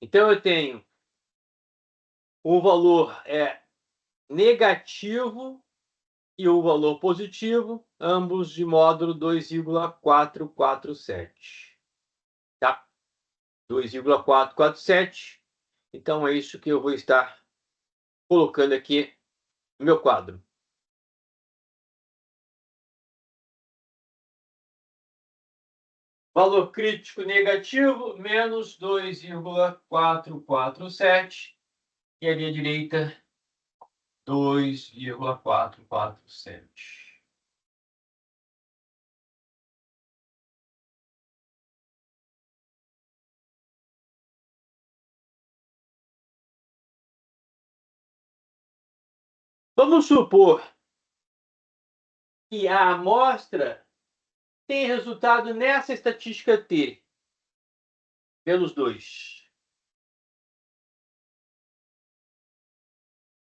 Então, eu tenho o valor negativo e o valor positivo, ambos de módulo 2,447. Tá? 2,447. Então, é isso que eu vou estar colocando aqui no meu quadro. Valor crítico negativo, menos 2,447. E a linha direita, 2,447. Vamos supor que a amostra tem resultado nessa estatística T, pelos dois.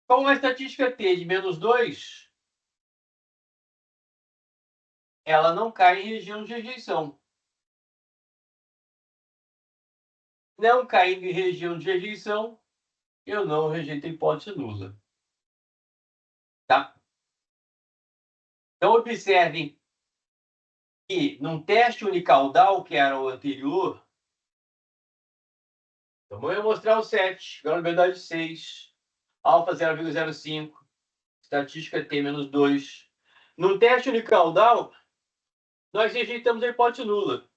Com a estatística T de menos 2, ela não cai em região de rejeição. Não caindo em região de rejeição, eu não rejeito a hipótese nula. Tá? Então, observem que num teste unicaudal, que era o anterior, então vou mostrar o 7, grau de liberdade 6, alfa 0,05, estatística T menos 2. No teste unicaudal, nós rejeitamos a hipótese nula.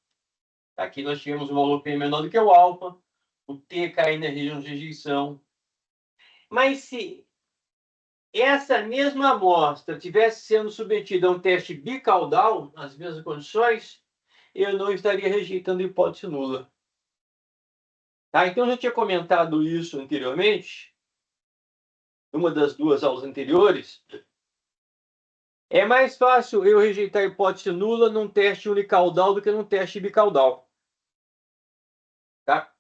Aqui nós tivemos um valor P menor do que o alfa, o T caindo na região de rejeição. Mas se essa mesma amostra tivesse sendo submetida a um teste bicaudal, nas mesmas condições, eu não estaria rejeitando a hipótese nula. Tá? Então, eu já tinha comentado isso anteriormente, numa das duas aulas anteriores. É mais fácil eu rejeitar a hipótese nula num teste unicaudal do que num teste bicaudal. Tá?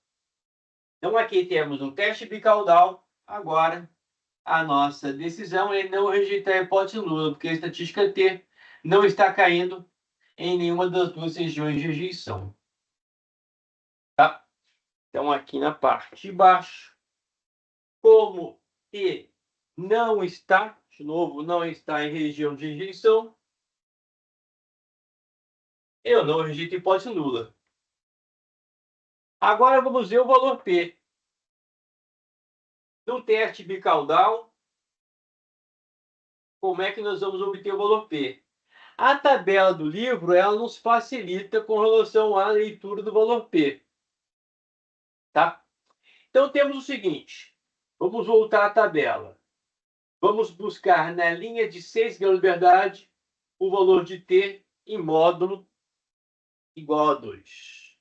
Então, aqui temos um teste bicaudal. Agora, a nossa decisão é não rejeitar a hipótese nula, porque a estatística T não está caindo em nenhuma das duas regiões de rejeição. Tá? Então, aqui na parte de baixo, como T não está, de novo, não está em região de rejeição, eu não rejeito a hipótese nula. Agora vamos ver o valor P. No teste bicaudal, como é que nós vamos obter o valor P? A tabela do livro, ela nos facilita com relação à leitura do valor P. Tá? Então, temos o seguinte. Vamos voltar à tabela. Vamos buscar na linha de 6 graus de liberdade o valor de t em módulo igual a 2.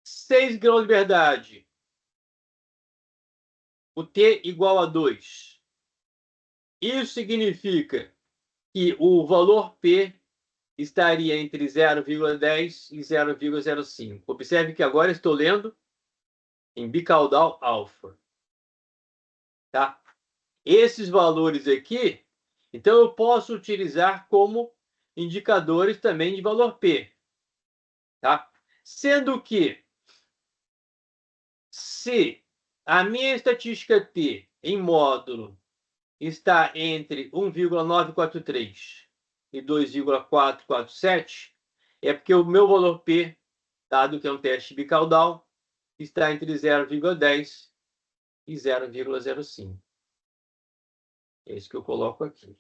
Seis graus de liberdade. O t igual a 2. Isso significa que o valor P estaria entre 0,10 e 0,05. Observe que agora estou lendo em bicaudal alfa. Tá? Esses valores aqui, então eu posso utilizar como indicadores também de valor P. Tá? Sendo que, se a minha estatística T em módulo está entre 1,943 e 2,447, é porque o meu valor P, dado que é um teste bicaudal, está entre 0,10 e 0,05. É isso que eu coloco aqui.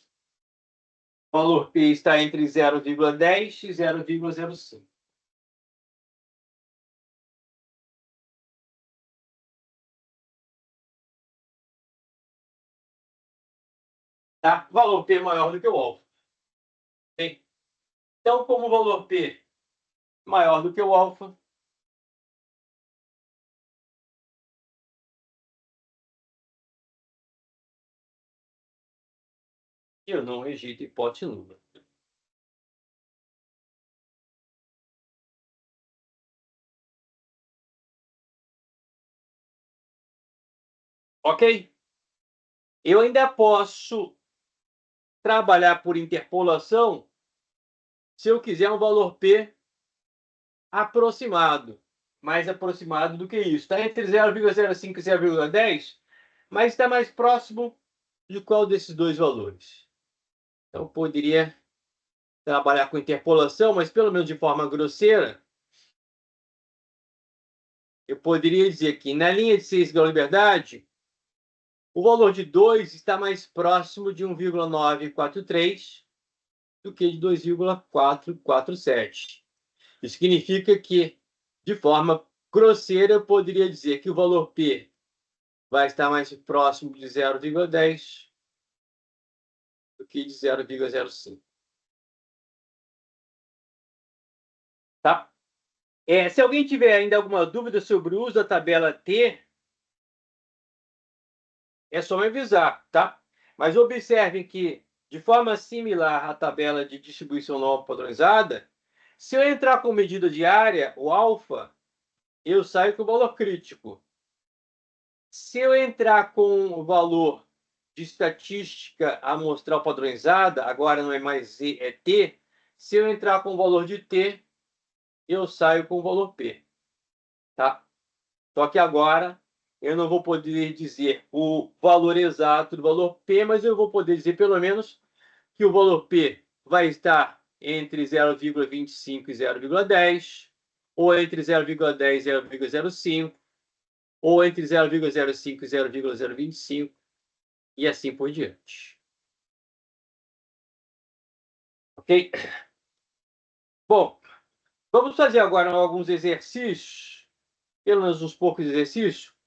O valor P está entre 0,10 e 0,05. Tá? O valor P é maior do que o alfa. Okay? Então, como o valor P é maior do que o alfa, eu não rejeito hipótese nula. Ok? Eu ainda posso trabalhar por interpolação se eu quiser um valor P aproximado. Mais aproximado do que isso. Está entre 0,05 e 0,10, mas está mais próximo de qual desses dois valores? Então, eu poderia trabalhar com interpolação, mas pelo menos de forma grosseira, eu poderia dizer que na linha de 6 graus de liberdade, o valor de 2 está mais próximo de 1,943 do que de 2,447. Isso significa que, de forma grosseira, eu poderia dizer que o valor P vai estar mais próximo de 0,10 do que de 0,05. Tá? Se alguém tiver ainda alguma dúvida sobre o uso da tabela T, é só me avisar, tá? Mas observem que, de forma similar à tabela de distribuição normal padronizada, se eu entrar com medida diária, o alfa, eu saio com o valor crítico. Se eu entrar com o valor de estatística amostral padronizada, agora não é mais Z, é T. Se eu entrar com o valor de T, eu saio com o valor P. Tá? Só que agora eu não vou poder dizer o valor exato do valor P, mas eu vou poder dizer pelo menos que o valor P vai estar entre 0,25 e 0,10, ou entre 0,10 e 0,05, ou entre 0,05 e 0,025, e assim por diante. Ok? Bom, vamos fazer agora alguns exercícios, pelo menos uns poucos exercícios,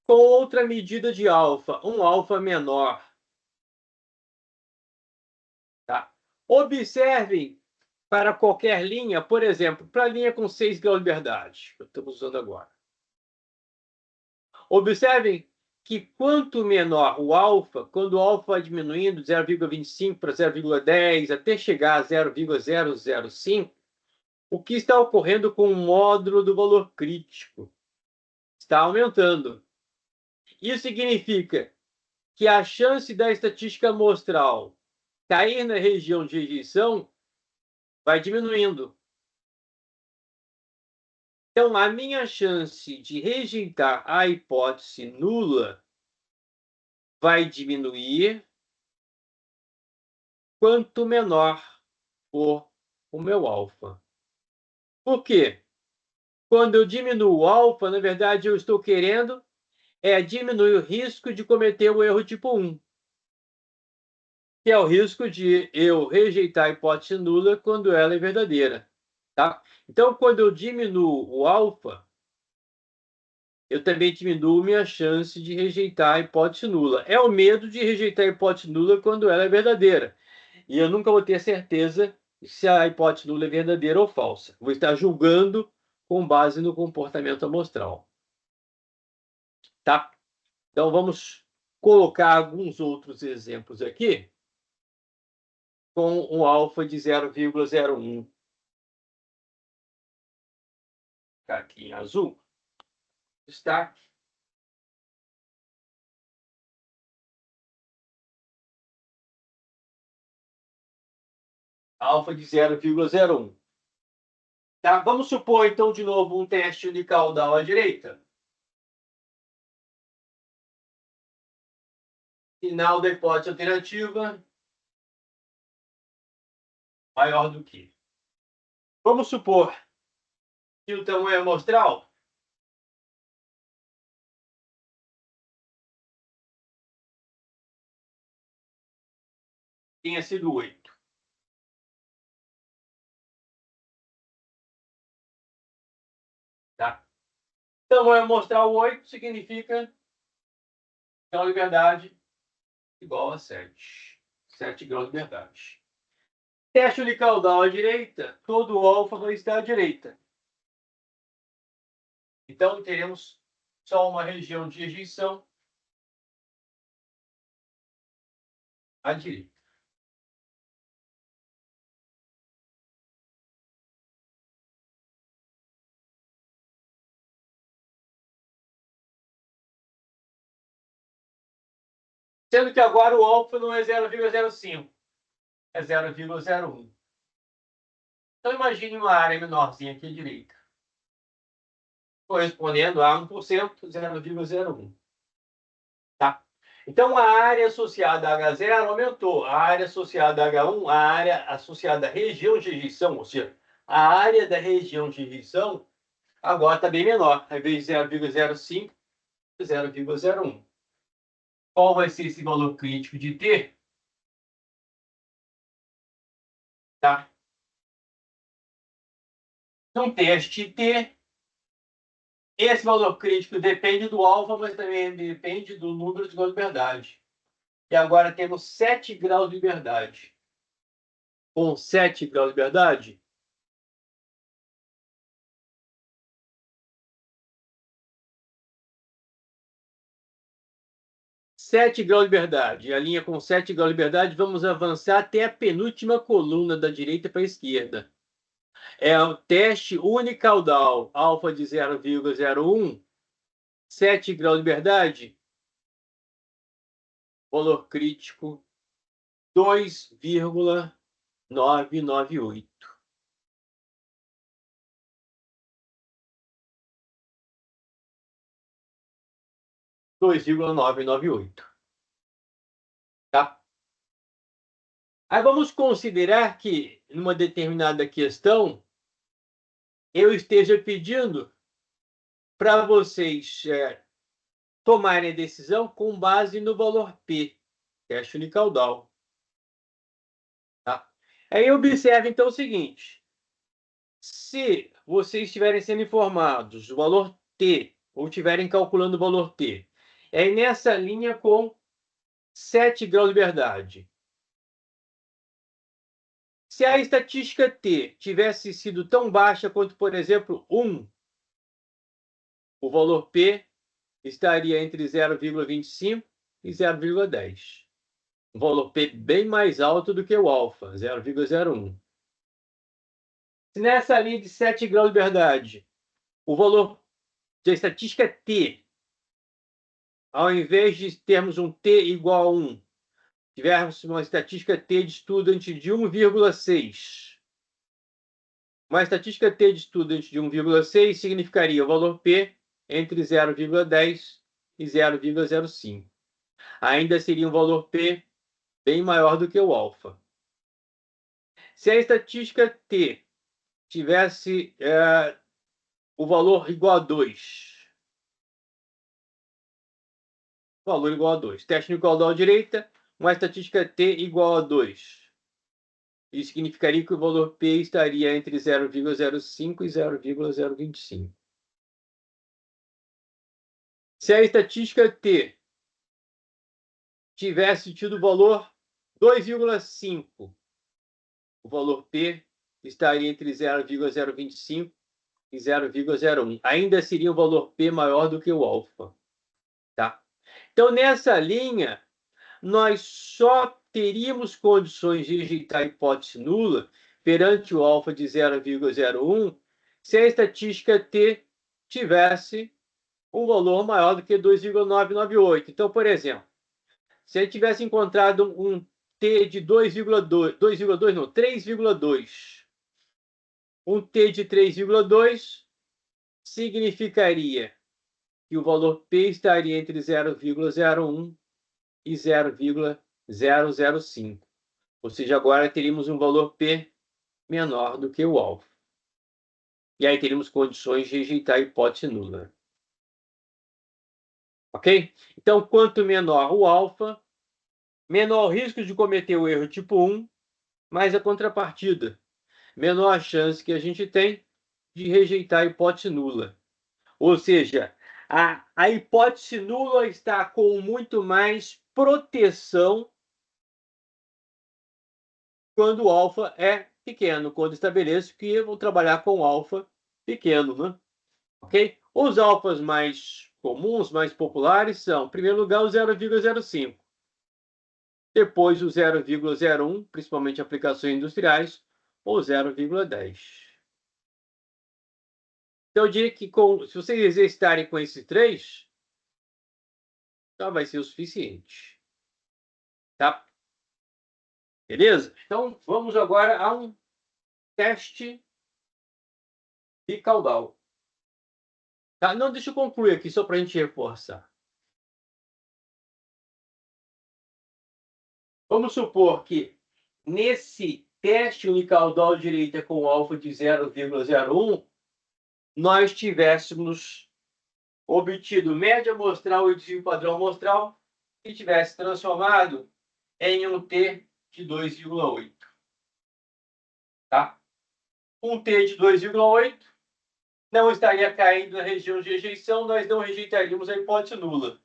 com outra medida de alfa, um alfa menor. Tá? Observem para qualquer linha, por exemplo, para a linha com 6 graus de liberdade, que estamos usando agora. Observem que quanto menor o alfa, quando o alfa vai diminuindo de 0,25 para 0,10 até chegar a 0,005, o que está ocorrendo com o módulo do valor crítico? Está aumentando. Isso significa que a chance da estatística amostral cair na região de rejeição vai diminuindo. Então, a minha chance de rejeitar a hipótese nula vai diminuir quanto menor for o meu alfa. Por quê? Quando eu diminuo o alfa, na verdade, eu estou querendo diminuir o risco de cometer o erro tipo 1. que é o risco de eu rejeitar a hipótese nula quando ela é verdadeira. Tá? Então, quando eu diminuo o alfa, eu também diminuo minha chance de rejeitar a hipótese nula. É o medo de rejeitar a hipótese nula quando ela é verdadeira. E eu nunca vou ter certeza se a hipótese nula é verdadeira ou falsa. Vou estar julgando com base no comportamento amostral. Tá? Então, vamos colocar alguns outros exemplos aqui com um alfa de 0,01. Aqui em azul. Destaque. Alfa de 0,01. Tá? Vamos supor, então, de novo, um teste unicaudal à direita. Final da hipótese alternativa maior do que. Vamos supor que o tamanho amostral tenha sido 8. Tá? Tamanho amostral 8 significa grau de liberdade igual a 7. 7 graus de liberdade. Teste unicaudal à direita, todo o alfa vai estar à direita. Então, teremos só uma região de rejeição à direita. Sendo que agora o alfa não é 0,05, é 0,01. Então, imagine uma área menorzinha aqui à direita, correspondendo a 1%, 0,01. Tá? Então, a área associada a H0 aumentou. A área associada a H1, a área associada à região de rejeição, ou seja, a área da região de rejeição, agora está bem menor. Ao invés de 0,05, 0,01. Qual vai ser esse valor crítico de T? Tá? Num teste T, esse valor crítico depende do alfa, mas também depende do número de graus de liberdade. E agora temos 7 graus de liberdade. Com 7 graus de liberdade, a linha com 7 graus de liberdade, vamos avançar até a penúltima coluna da direita para a esquerda. É o teste unicaudal, alfa de 0,01, 7 graus de liberdade, valor crítico 2,998. Tá? Aí vamos considerar que, numa determinada questão, eu esteja pedindo para vocês tomarem a decisão com base no valor P, teste unicaudal. Tá? Aí observe, então, o seguinte. Se vocês estiverem sendo informados do valor T, ou estiverem calculando o valor T, é nessa linha com 7 graus de liberdade. Se a estatística T tivesse sido tão baixa quanto, por exemplo, 1, o valor P estaria entre 0,25 e 0,10. Um valor P bem mais alto do que o alfa, 0,01. Se nessa linha de 7 graus de liberdade, o valor da estatística T, ao invés de termos um T igual a 1, tivermos uma estatística T de estudante de 1,6. Uma estatística T de estudante de 1,6 significaria o valor P entre 0,10 e 0,05. Ainda seria um valor P bem maior do que o alfa. Se a estatística T tivesse o valor igual a 2, valor igual a 2, teste unicaudal à direita, uma estatística T igual a 2. Isso significaria que o valor P estaria entre 0,05 e 0,025. Se a estatística T tivesse tido o valor 2,5, o valor P estaria entre 0,025 e 0,01. Ainda seria um valor P maior do que o alfa. Tá? Então, nessa linha, nós só teríamos condições de rejeitar a hipótese nula perante o alfa de 0,01 se a estatística T tivesse um valor maior do que 2,998. Então, por exemplo, se a gente tivesse encontrado um T de 3,2, um T de 3,2 significaria que o valor P estaria entre 0,01 e 0,005. Ou seja, agora teríamos um valor P menor do que o alfa. E aí teríamos condições de rejeitar a hipótese nula. Ok? Então, quanto menor o alfa, menor o risco de cometer o erro tipo 1, mais a contrapartida. Menor a chance que a gente tem de rejeitar a hipótese nula. Ou seja, a hipótese nula está com muito mais proteção quando o alfa é pequeno, quando estabeleço que eu vou trabalhar com alfa pequeno, né? Ok? Os alfas mais comuns, mais populares são, em primeiro lugar, o 0,05. Depois o 0,01, principalmente aplicações industriais, ou 0,10. Então, eu diria que se vocês exercitarem com esses três, já vai ser o suficiente. Tá? Beleza? Então, vamos agora a um teste bicaudal. Tá? Não, deixa eu concluir aqui, só para a gente reforçar. Vamos supor que nesse teste unicaudal direita com alfa de 0,01, nós tivéssemos obtido média amostral e desvio padrão amostral e tivesse transformado em um T de 2,8. Tá? Um T de 2,8 não estaria caindo na região de rejeição, nós não rejeitaríamos a hipótese nula.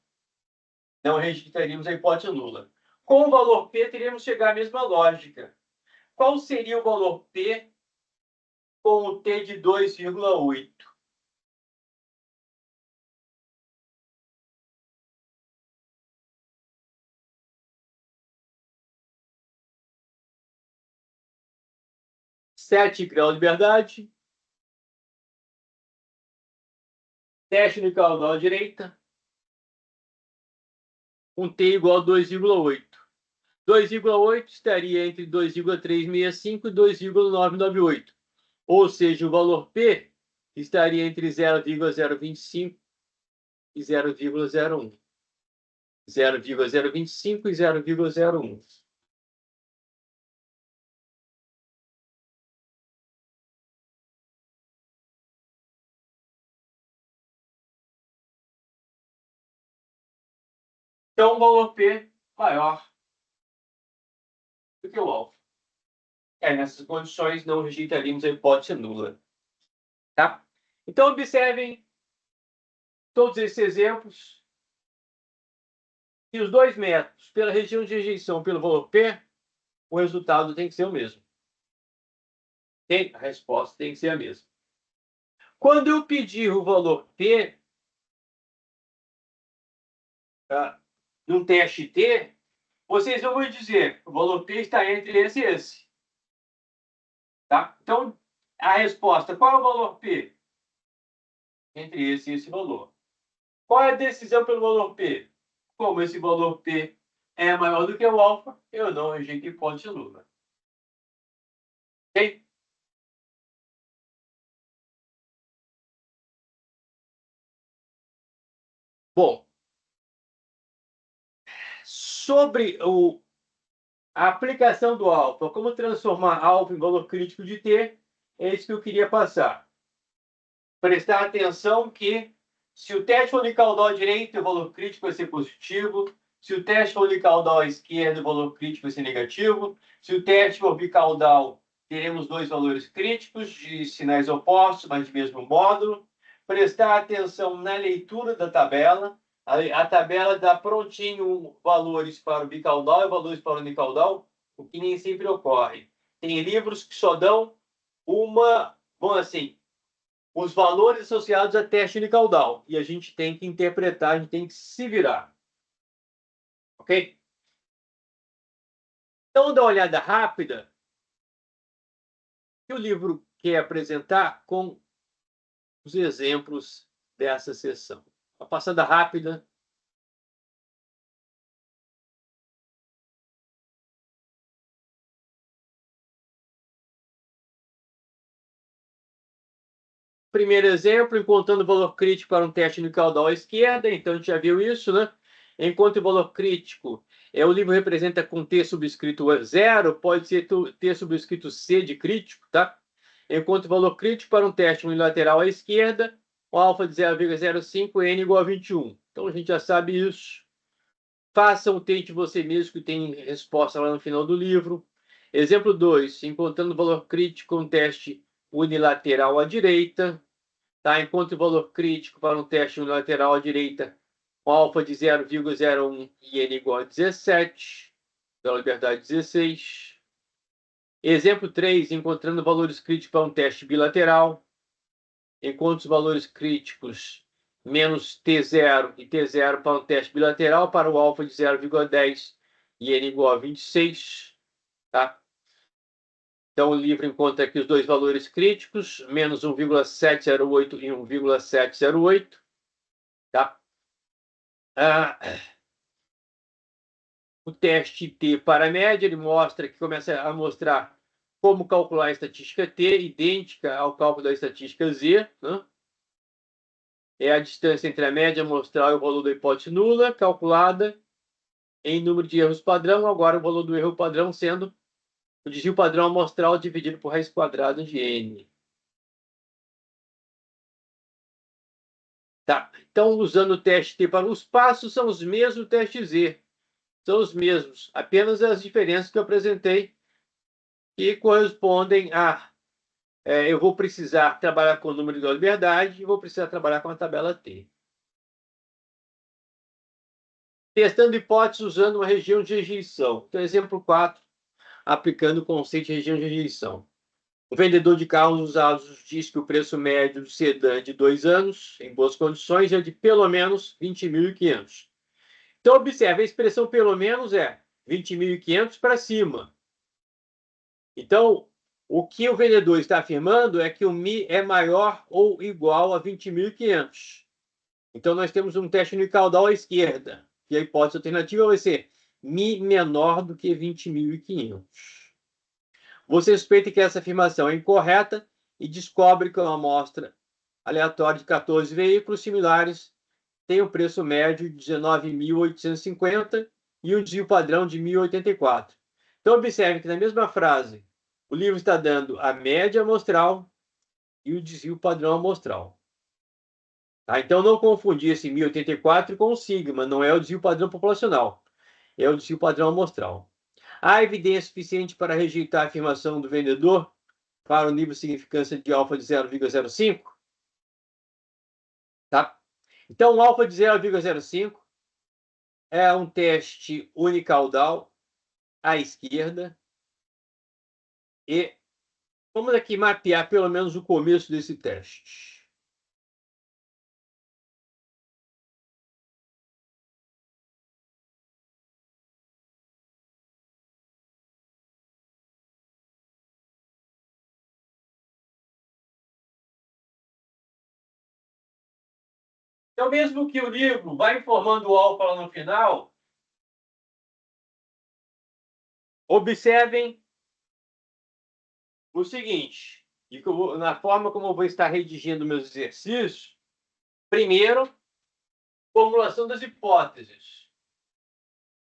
Não rejeitaríamos a hipótese nula. Com o valor P, teríamos que chegar à mesma lógica. Qual seria o valor P com o T de 2,8? Sete graus de liberdade. Teste unicaudal à direita. Um T igual a 2,8. 2,8 estaria entre 2,365 e 2,998. Ou seja, o valor P estaria entre 0,025 e 0,01. 0,025 e 0,01. Então, o valor P maior do que o alfa. Nessas condições, não rejeitaríamos a hipótese nula. Tá? Então, observem todos esses exemplos. E os dois métodos, pela região de rejeição pelo valor P, o resultado tem que ser o mesmo. A resposta tem que ser a mesma. Quando eu pedir o valor P, num teste T, vocês vão me dizer o valor P está entre esse e esse. Tá? Então, a resposta, qual é o valor P? Entre esse e esse valor. Qual é a decisão pelo valor P? Como esse valor P é maior do que o alfa, eu não rejeito a hipótese nula. Ok? Bom, sobre a aplicação do alfa, como transformar alfa em valor crítico de T, é isso que eu queria passar. Prestar atenção que, se o teste unicaudal direito, o valor crítico vai ser positivo, Se o teste for unicaudal à esquerda, o valor crítico vai ser negativo. Se o teste for bicaudal, teremos dois valores críticos de sinais opostos, mas de mesmo módulo. Prestar atenção na leitura da tabela. A tabela dá prontinho valores para o bicaudal e valores para o unicaudal, o que nem sempre ocorre. Tem livros que só dão bom, assim, os valores associados a teste unicaudal. E a gente tem que interpretar, a gente tem que se virar. Ok? Então, dá uma olhada rápida que o livro quer apresentar com os exemplos dessa sessão. Uma passada rápida. Primeiro exemplo, encontrando o valor crítico para um teste unicaudal à esquerda. Então, a gente já viu isso, né? Enquanto o valor crítico o livro representa com T subscrito 0, pode ser T subscrito C de crítico, tá? Enquanto o valor crítico para um teste unilateral à esquerda, o alfa de 0,05, n igual a 21. Então, a gente já sabe isso. Faça um teste você mesmo, que tem resposta lá no final do livro. Exemplo 2, encontrando o valor crítico um teste unilateral à direita. Tá? Enquanto o valor crítico para um teste unilateral à direita, um alfa de 0,01 e n igual a 17, pela liberdade 16. Exemplo 3, encontrando valores críticos para um teste bilateral. Enquanto os valores críticos menos T0 e T0 para um teste bilateral, para o alfa de 0,10 e n igual a 26. Tá? Então, o livro encontra aqui os dois valores críticos, menos 1,708 e 1,708. Tá? O teste T para a média, ele mostra que começa a mostrar como calcular a estatística T, idêntica ao cálculo da estatística Z. Né? É a distância entre a média amostral e o valor da hipótese nula, calculada em número de erros padrão. Agora, o valor do erro padrão sendo o desvio padrão amostral dividido por raiz quadrada de n. Tá. Então, usando o teste T para os passos, são os mesmos do teste Z. São os mesmos, apenas as diferenças que eu apresentei, que correspondem a... eu vou precisar trabalhar com o número de liberdade e vou precisar trabalhar com a tabela T. Testando hipóteses usando uma região de rejeição. Então, exemplo 4, aplicando o conceito de região de rejeição. O vendedor de carros usados diz que o preço médio do sedã de 2 anos, em boas condições, é de pelo menos 20.500. Então, observe, a expressão pelo menos é 20.500 para cima. Então, o que o vendedor está afirmando é que o Mi é maior ou igual a 20.500. Então, nós temos um teste unicaudal à esquerda. E a hipótese alternativa vai ser Mi menor do que 20.500. Você suspeita que essa afirmação é incorreta e descobre que uma amostra aleatória de 14 veículos similares tem um preço médio de 19.850 e um desvio padrão de 1.084. Então, observe que na mesma frase, o livro está dando a média amostral e o desvio padrão amostral. Tá? Então, não confundir esse 1.084 com o sigma, não é o desvio padrão populacional, é o desvio padrão amostral. Há evidência suficiente para rejeitar a afirmação do vendedor para o nível de significância de alfa de 0,05? Tá? Então, o alfa de 0,05 é um teste unicaudal à esquerda. E vamos aqui mapear pelo menos o começo desse teste. Então, mesmo que o livro vá informando o alfa lá no final, observem o seguinte, e que na forma como eu vou estar redigindo meus exercícios, primeiro, formulação das hipóteses,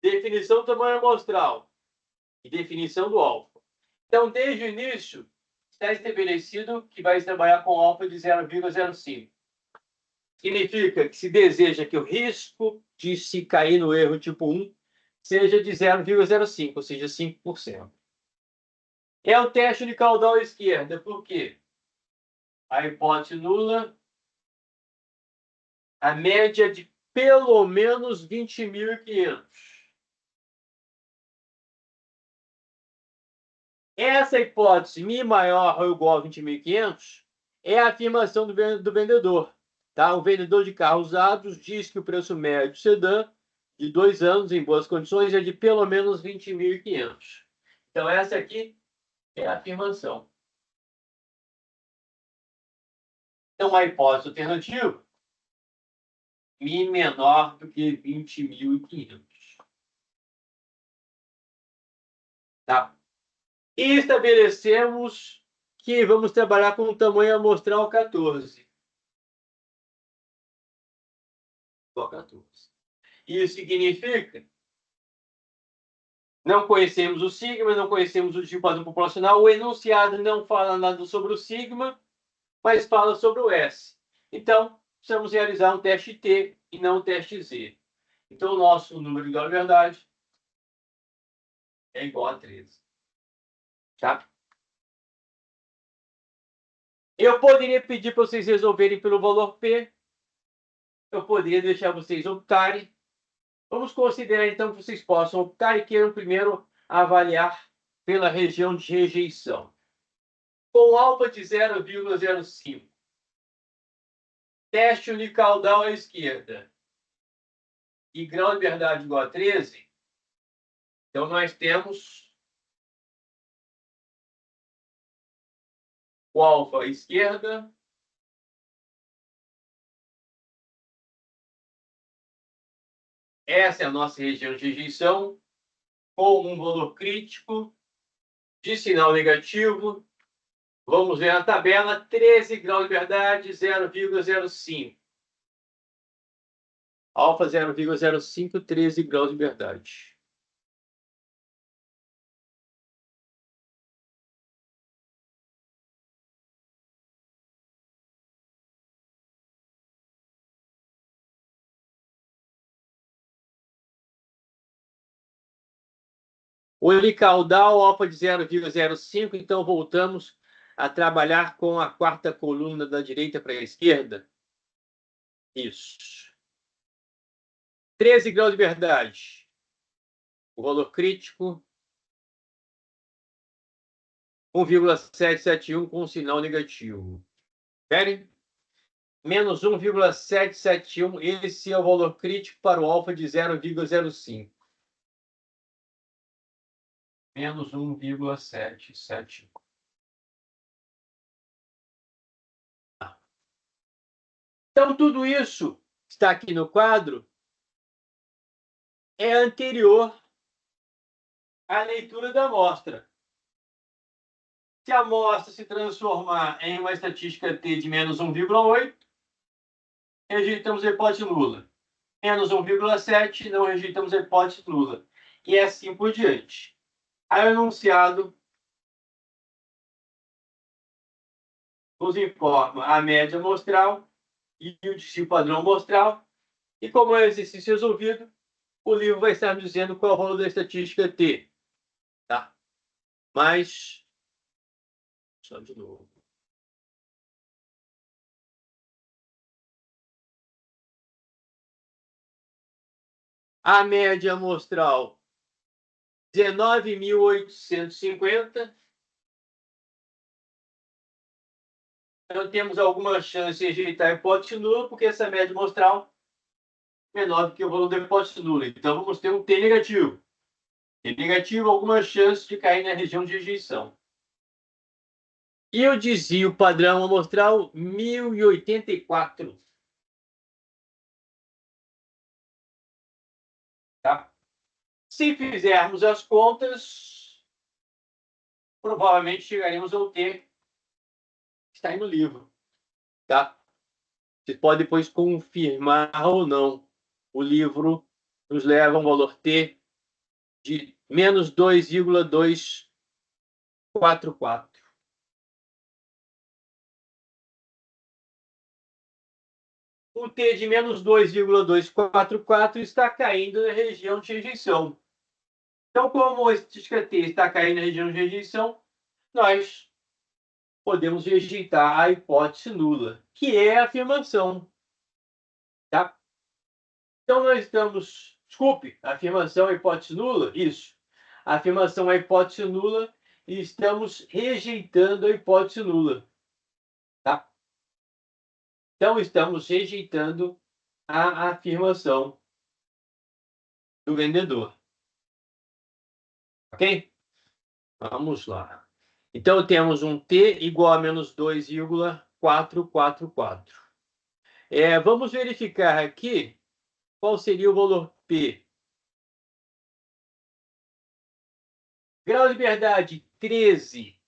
definição do tamanho amostral e definição do alfa. Então, desde o início, está estabelecido que vai trabalhar com alfa de 0,05. Significa que se deseja que o risco de se cair no erro tipo 1 seja de 0,05, ou seja, 5%. É o teste de caudal à esquerda. Por quê? A hipótese nula, a média de pelo menos 20.500. Essa hipótese, Mi maior ou igual a 20.500, é a afirmação do vendedor. Tá? O vendedor de carros usados diz que o preço médio sedã de 2 anos em boas condições é de pelo menos 20.500. Então, essa aqui é a afirmação. Então, a hipótese alternativa, Mi menor do que 20.500. Tá? E estabelecemos que vamos trabalhar com o tamanho amostral 14. Igual a 14. Isso significa não conhecemos o sigma, não conhecemos o tipo padrão populacional, o enunciado não fala nada sobre o sigma, mas fala sobre o S. Então, precisamos realizar um teste T e não um teste Z. Então, o nosso número de grau de verdade é igual a 13. Tá? Eu poderia pedir para vocês resolverem pelo valor P. Eu poderia deixar vocês optarem. Vamos considerar, então, que vocês possam optar e queiram primeiro avaliar pela região de rejeição. Com alfa de 0,05. Teste unicaudal à esquerda. E grau de verdade igual a 13. Então, nós temos o alfa à esquerda. Essa é a nossa região de rejeição, com um valor crítico de sinal negativo. Vamos ver na tabela, 13 graus de verdade, 0,05. Alfa 0,05, 13 graus de verdade. O unicaudal, alfa de 0,05, então voltamos a trabalhar com a quarta coluna da direita para a esquerda. Isso. 13 graus de verdade. O valor crítico, 1,771 com sinal negativo. Querem? Menos 1,771, esse é o valor crítico para o alfa de 0,05. Menos 1,771. Então, tudo isso está aqui no quadro é anterior à leitura da amostra. Se a amostra se transformar em uma estatística T de menos 1,8, rejeitamos a hipótese nula. Menos 1,7, não rejeitamos a hipótese nula. E assim por diante. Aí o enunciado nos informa a média amostral e o desvio padrão amostral. E como é o exercício resolvido, o livro vai estar nos dizendo qual é o valor da estatística T. Tá? Mas, só de novo. A média amostral, 19.850. Então, temos alguma chance de rejeitar a hipótese nula, porque essa média amostral é menor do que o valor da hipótese nula. Então, vamos ter um T negativo. T negativo, alguma chance de cair na região de rejeição. E o desvio padrão amostral, 1.084. Tá? Se fizermos as contas, provavelmente chegaremos ao T que está aí no livro. Tá? Você pode depois confirmar ou não. O livro nos leva a um valor T de menos 2,244. o T de menos 2,244 está caindo na região de rejeição. Então, como a estatística T está caindo na região de rejeição, nós podemos rejeitar a hipótese nula, que é a afirmação. Tá? Então, nós estamos... Desculpe, a afirmação é hipótese nula? Isso. A afirmação é hipótese nula e estamos rejeitando a hipótese nula. Tá? Então, estamos rejeitando a afirmação do vendedor. Ok? Vamos lá. Então, temos um T igual a menos 2,444. Vamos verificar aqui qual seria o valor P. Grau de liberdade 13.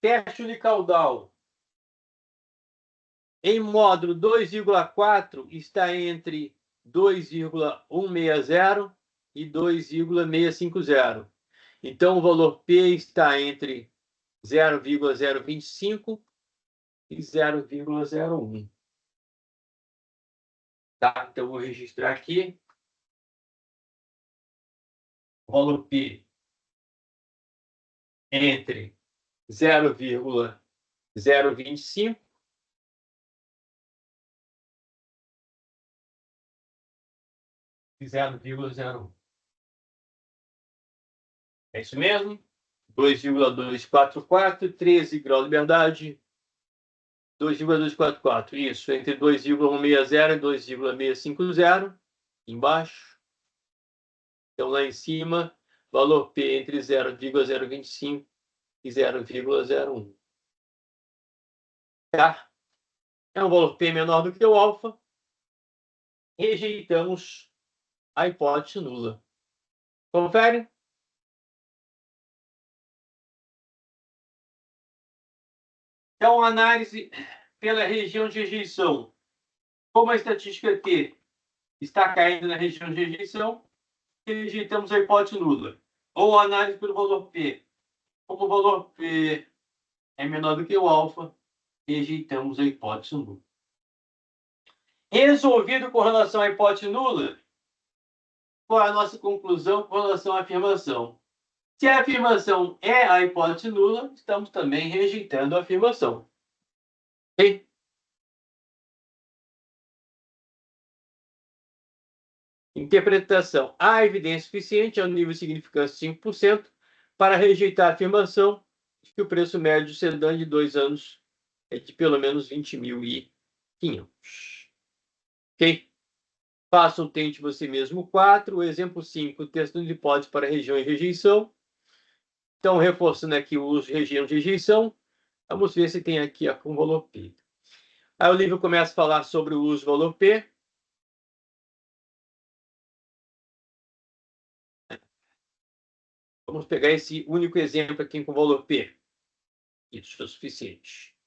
Teste unicaudal. Em módulo 2,4 está entre 2,160 e 2,650. Então, o valor P está entre 0,025 e 0,01. Tá? Então, eu vou registrar aqui. O valor P entre 0,025 e 0,01. É isso mesmo? 2,244, 13 graus de liberdade, 2,244. Isso, entre 2,160 e 2,650, embaixo. Então, lá em cima, valor P entre 0,025 e 0,01. Tá? É um valor P menor do que o alfa. Rejeitamos a hipótese nula. Confere? Então, análise pela região de rejeição. Como a estatística T está caindo na região de rejeição, rejeitamos a hipótese nula. Ou análise pelo valor P. Como o valor P é menor do que o alfa, rejeitamos a hipótese nula. Resolvido com relação à hipótese nula, qual é a nossa conclusão com relação à afirmação? Se a afirmação é a hipótese nula, estamos também rejeitando a afirmação. Ok? Interpretação. Há evidência suficiente ao nível de significância 5% para rejeitar a afirmação de que o preço médio do sedã de 2 anos é de pelo menos 20.500. Ok? Faça um tente você mesmo 4. O exemplo 5, testando de hipótese para região e rejeição. Então, reforçando aqui o uso de região de rejeição, vamos ver se tem aqui com valor P. Aí o livro começa a falar sobre o uso do valor P. Vamos pegar esse único exemplo aqui com valor P. Isso é o suficiente.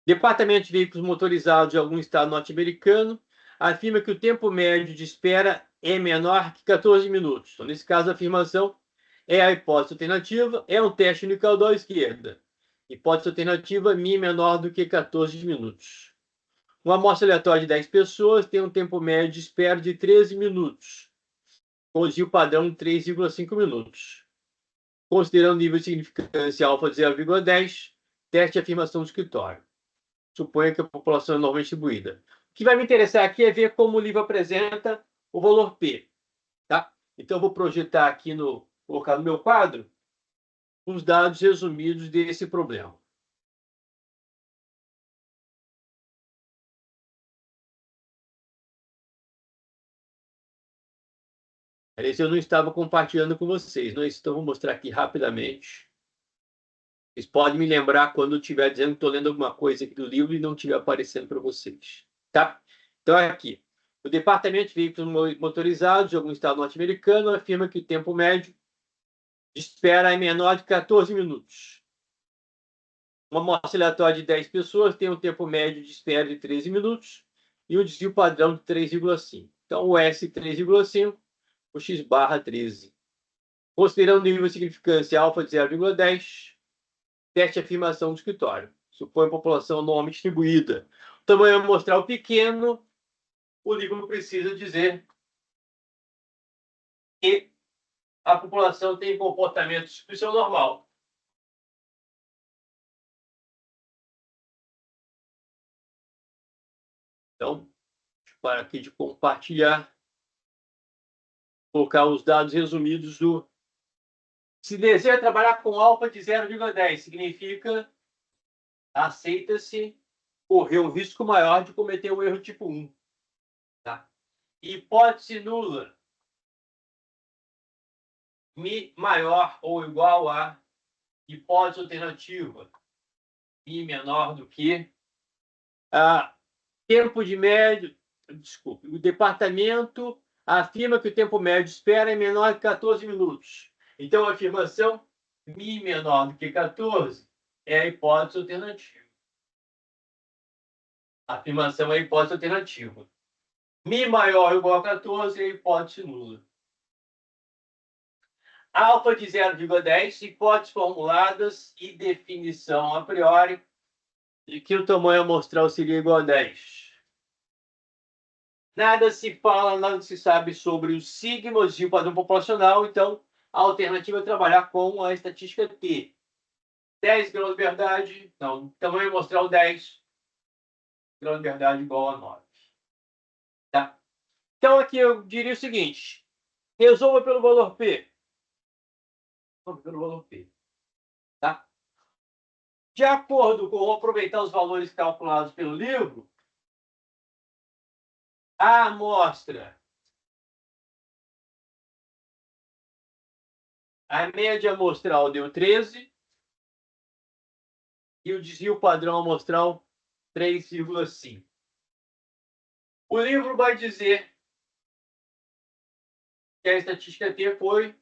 Departamento de Veículos Motorizados de algum estado norte-americano afirma que o tempo médio de espera é menor que 14 minutos. Então, nesse caso, a afirmação é a hipótese alternativa, é um teste unicaudal à esquerda. Hipótese alternativa, μ menor do que 14 minutos. Uma amostra aleatória de 10 pessoas tem um tempo médio de espera de 13 minutos, com o desvio padrão de 3,5 minutos. Considerando o nível de significância alfa de 0,10, teste a afirmação do escritório. Suponha que a população é normalmente distribuída. O que vai me interessar aqui é ver como o livro apresenta o valor P. Tá? Então, eu vou projetar aqui, colocar no meu quadro, os dados resumidos desse problema. Esse eu não estava compartilhando com vocês, não? Então, vou mostrar aqui rapidamente. Vocês podem me lembrar quando eu estiver dizendo que estou lendo alguma coisa aqui do livro e não estiver aparecendo para vocês. Tá? Então, aqui. O Departamento de Veículos Motorizados de algum estado norte-americano afirma que o tempo médio de espera é menor de 14 minutos. Uma amostra aleatória de 10 pessoas tem um tempo médio de espera de 13 minutos e um desvio padrão de 3,5. Então, o S 3,5, o X barra 13. Considerando o nível de significância alfa de 0,10, teste a afirmação do escritório. Supõe a população normalmente distribuída. tamanho amostral pequeno, o livro precisa dizer que a população tem comportamento de distribuição normal. Então, para aqui de compartilhar, colocar os dados resumidos do... Se deseja trabalhar com alfa de 0,10, significa aceita-se correr um risco maior de cometer o erro tipo 1. Tá? Hipótese nula. Mi maior ou igual a hipótese alternativa. Mi menor do que tempo de médio. Desculpe. O departamento afirma que o tempo médio de espera é menor que 14 minutos. Então, a afirmação Mi menor do que 14 é a hipótese alternativa. A afirmação é a hipótese alternativa. Mi maior ou igual a 14 é a hipótese nula. Alfa de 0,10, hipóteses formuladas e definição a priori de que o tamanho amostral seria igual a 10. Nada se fala, nada se sabe sobre os sigmas de padrão populacional, então a alternativa é trabalhar com a estatística T. 10 graus de liberdade, não, tamanho amostral 10, grau de liberdade igual a 9. Tá? Então aqui eu diria o seguinte, resolva pelo valor P. Pelo valor P. Tá? De acordo com aproveitar os valores calculados pelo livro, a amostra, a média amostral deu 13 e o desvio padrão amostral 3,5. O livro vai dizer que a estatística T foi...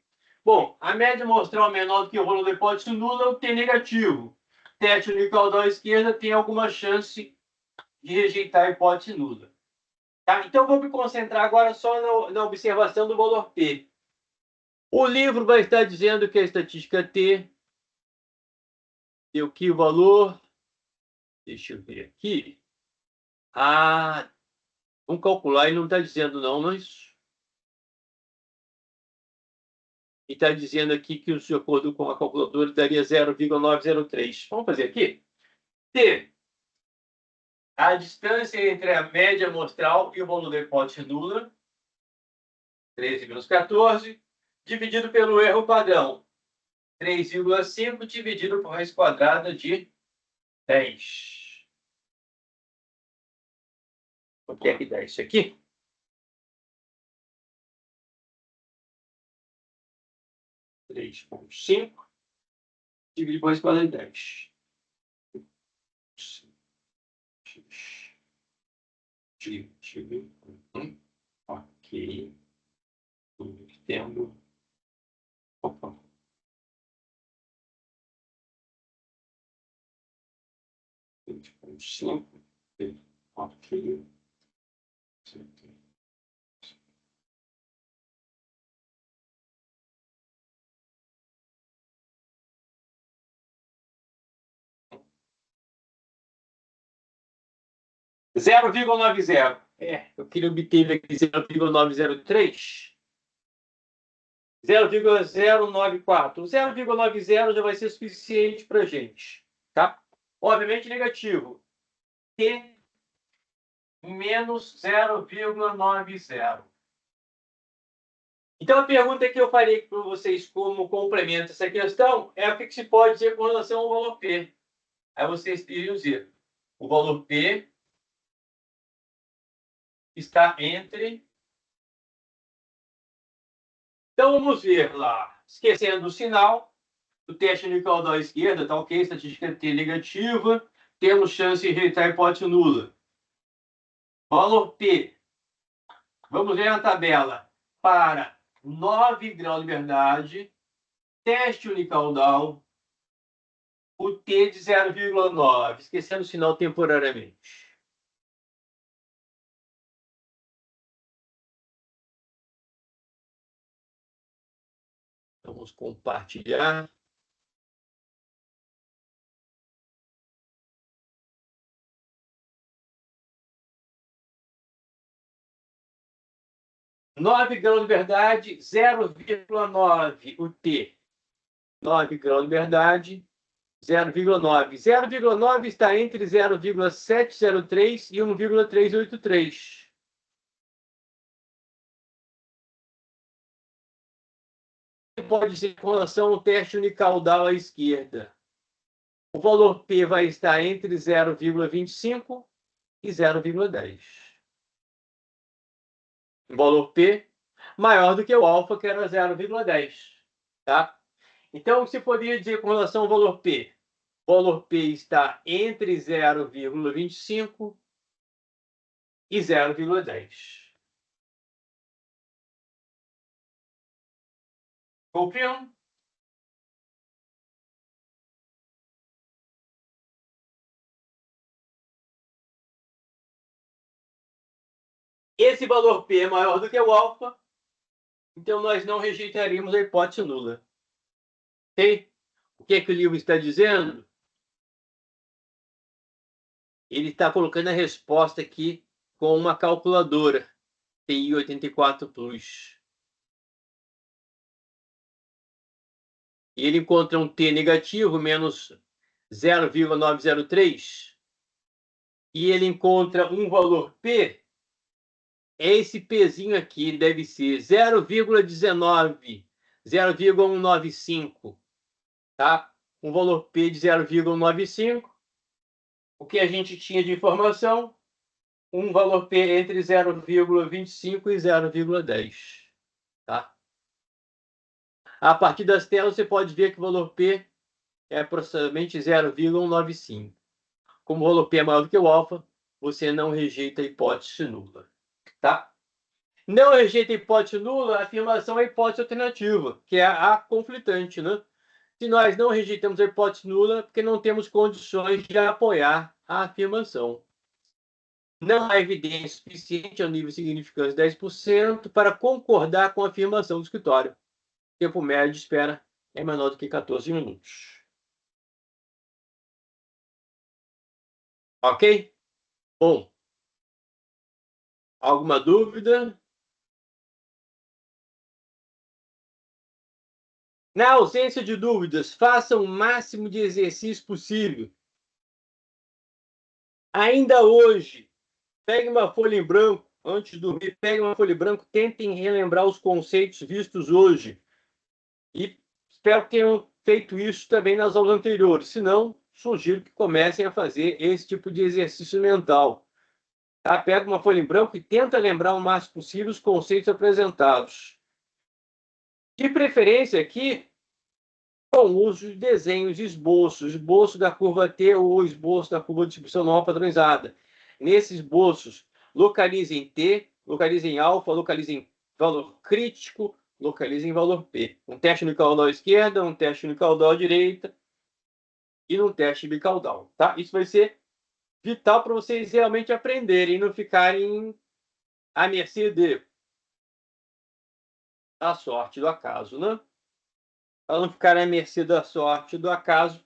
Bom, a média amostral menor do que o valor da hipótese nula, o T negativo. Teste unicaudal à esquerda tem alguma chance de rejeitar a hipótese nula. Tá? Então, vou me concentrar agora só na observação do valor P. O livro vai estar dizendo que a estatística T deu que valor... Deixa eu ver aqui. Vamos calcular, e não está dizendo não, mas... E está dizendo aqui que, de acordo com a calculadora, daria 0,903. Vamos fazer aqui. T. A distância entre a média amostral e o valor da hipótese nula, 13 menos 14, dividido pelo erro padrão, 3,5 dividido por raiz quadrada de 10. O que é que dá isso aqui? (3,5) dividido por raiz quadrada de 10. Ok. Tendo. Opa. Ok. (0,90). Eu queria obter aqui 0,903. 0,094. 0,90 já vai ser suficiente para a gente. Tá? Obviamente negativo. T menos 0,90. Então, a pergunta que eu farei para vocês como complemento a essa questão é o que se pode dizer com relação ao valor P. Aí vocês teriam dizer, o valor P está entre... Então, vamos ver lá. Esquecendo o sinal, o teste unicaudal à esquerda, tá ok? Estatística T negativa, temos chance de rejeitar a hipótese nula. Valor P. Vamos ver na tabela. Para 9 graus de liberdade, teste unicaudal, o T de 0,9, esquecendo o sinal temporariamente. Vamos compartilhar. 9 grãos de verdade, 0,9 o T. 9 grãos de verdade, 0,9. 0,9 está entre 0,703 e 1,383. Pode ser com relação ao teste unicaudal à esquerda. O valor P vai estar entre 0,25 e 0,10. O valor P maior do que o alfa, que era 0,10. Tá? Então, você poderia dizer com relação ao valor P. O valor P está entre 0,25 e 0,10. Compreendo? Esse valor P é maior do que o alfa, então nós não rejeitaríamos a hipótese nula. Ok? O que é que o livro está dizendo? Ele está colocando a resposta aqui com uma calculadora TI 84 Plus. E ele encontra um T negativo, menos 0,903, e ele encontra um valor P. Esse Pzinho aqui deve ser 0,19, 0,195, tá? Um valor P de 0,195. O que a gente tinha de informação? Um valor P entre 0,25 e 0,10, tá? A partir das telas, você pode ver que o valor P é aproximadamente 0,195. Como o valor P é maior do que o alfa, você não rejeita a hipótese nula. Tá? Não rejeita a hipótese nula, a afirmação é a hipótese alternativa, que é a conflitante. Né? Se nós não rejeitamos a hipótese nula, porque não temos condições de apoiar a afirmação. Não há evidência suficiente ao nível de significância de 10% para concordar com a afirmação do escritório. O tempo médio de espera é menor do que 14 minutos. Ok? Bom. Alguma dúvida? Na ausência de dúvidas, faça o máximo de exercício possível. Ainda hoje, pegue uma folha em branco, antes de dormir, pegue uma folha em branco, tentem relembrar os conceitos vistos hoje. E espero que tenham feito isso também nas aulas anteriores. Se não, sugiro que comecem a fazer esse tipo de exercício mental. Tá? Pega uma folha em branco e tenta lembrar o máximo possível os conceitos apresentados. De preferência aqui, com o uso de desenhos, esboço da curva T ou esboço da curva de distribuição normal padronizada. Nesses esboços, localizem T, localizem alfa, localizem valor crítico, localizem valor P. Um teste unicaudal à esquerda, um teste unicaudal à direita e um teste bicaudal. Tá? Isso vai ser vital para vocês realmente aprenderem e não ficarem à mercê da sorte, do acaso, né? Para não ficarem à mercê da sorte, do acaso,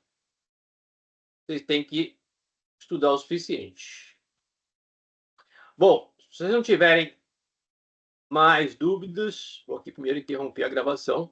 vocês têm que estudar o suficiente. Bom, se vocês não tiverem mais dúvidas, vou aqui primeiro interromper a gravação.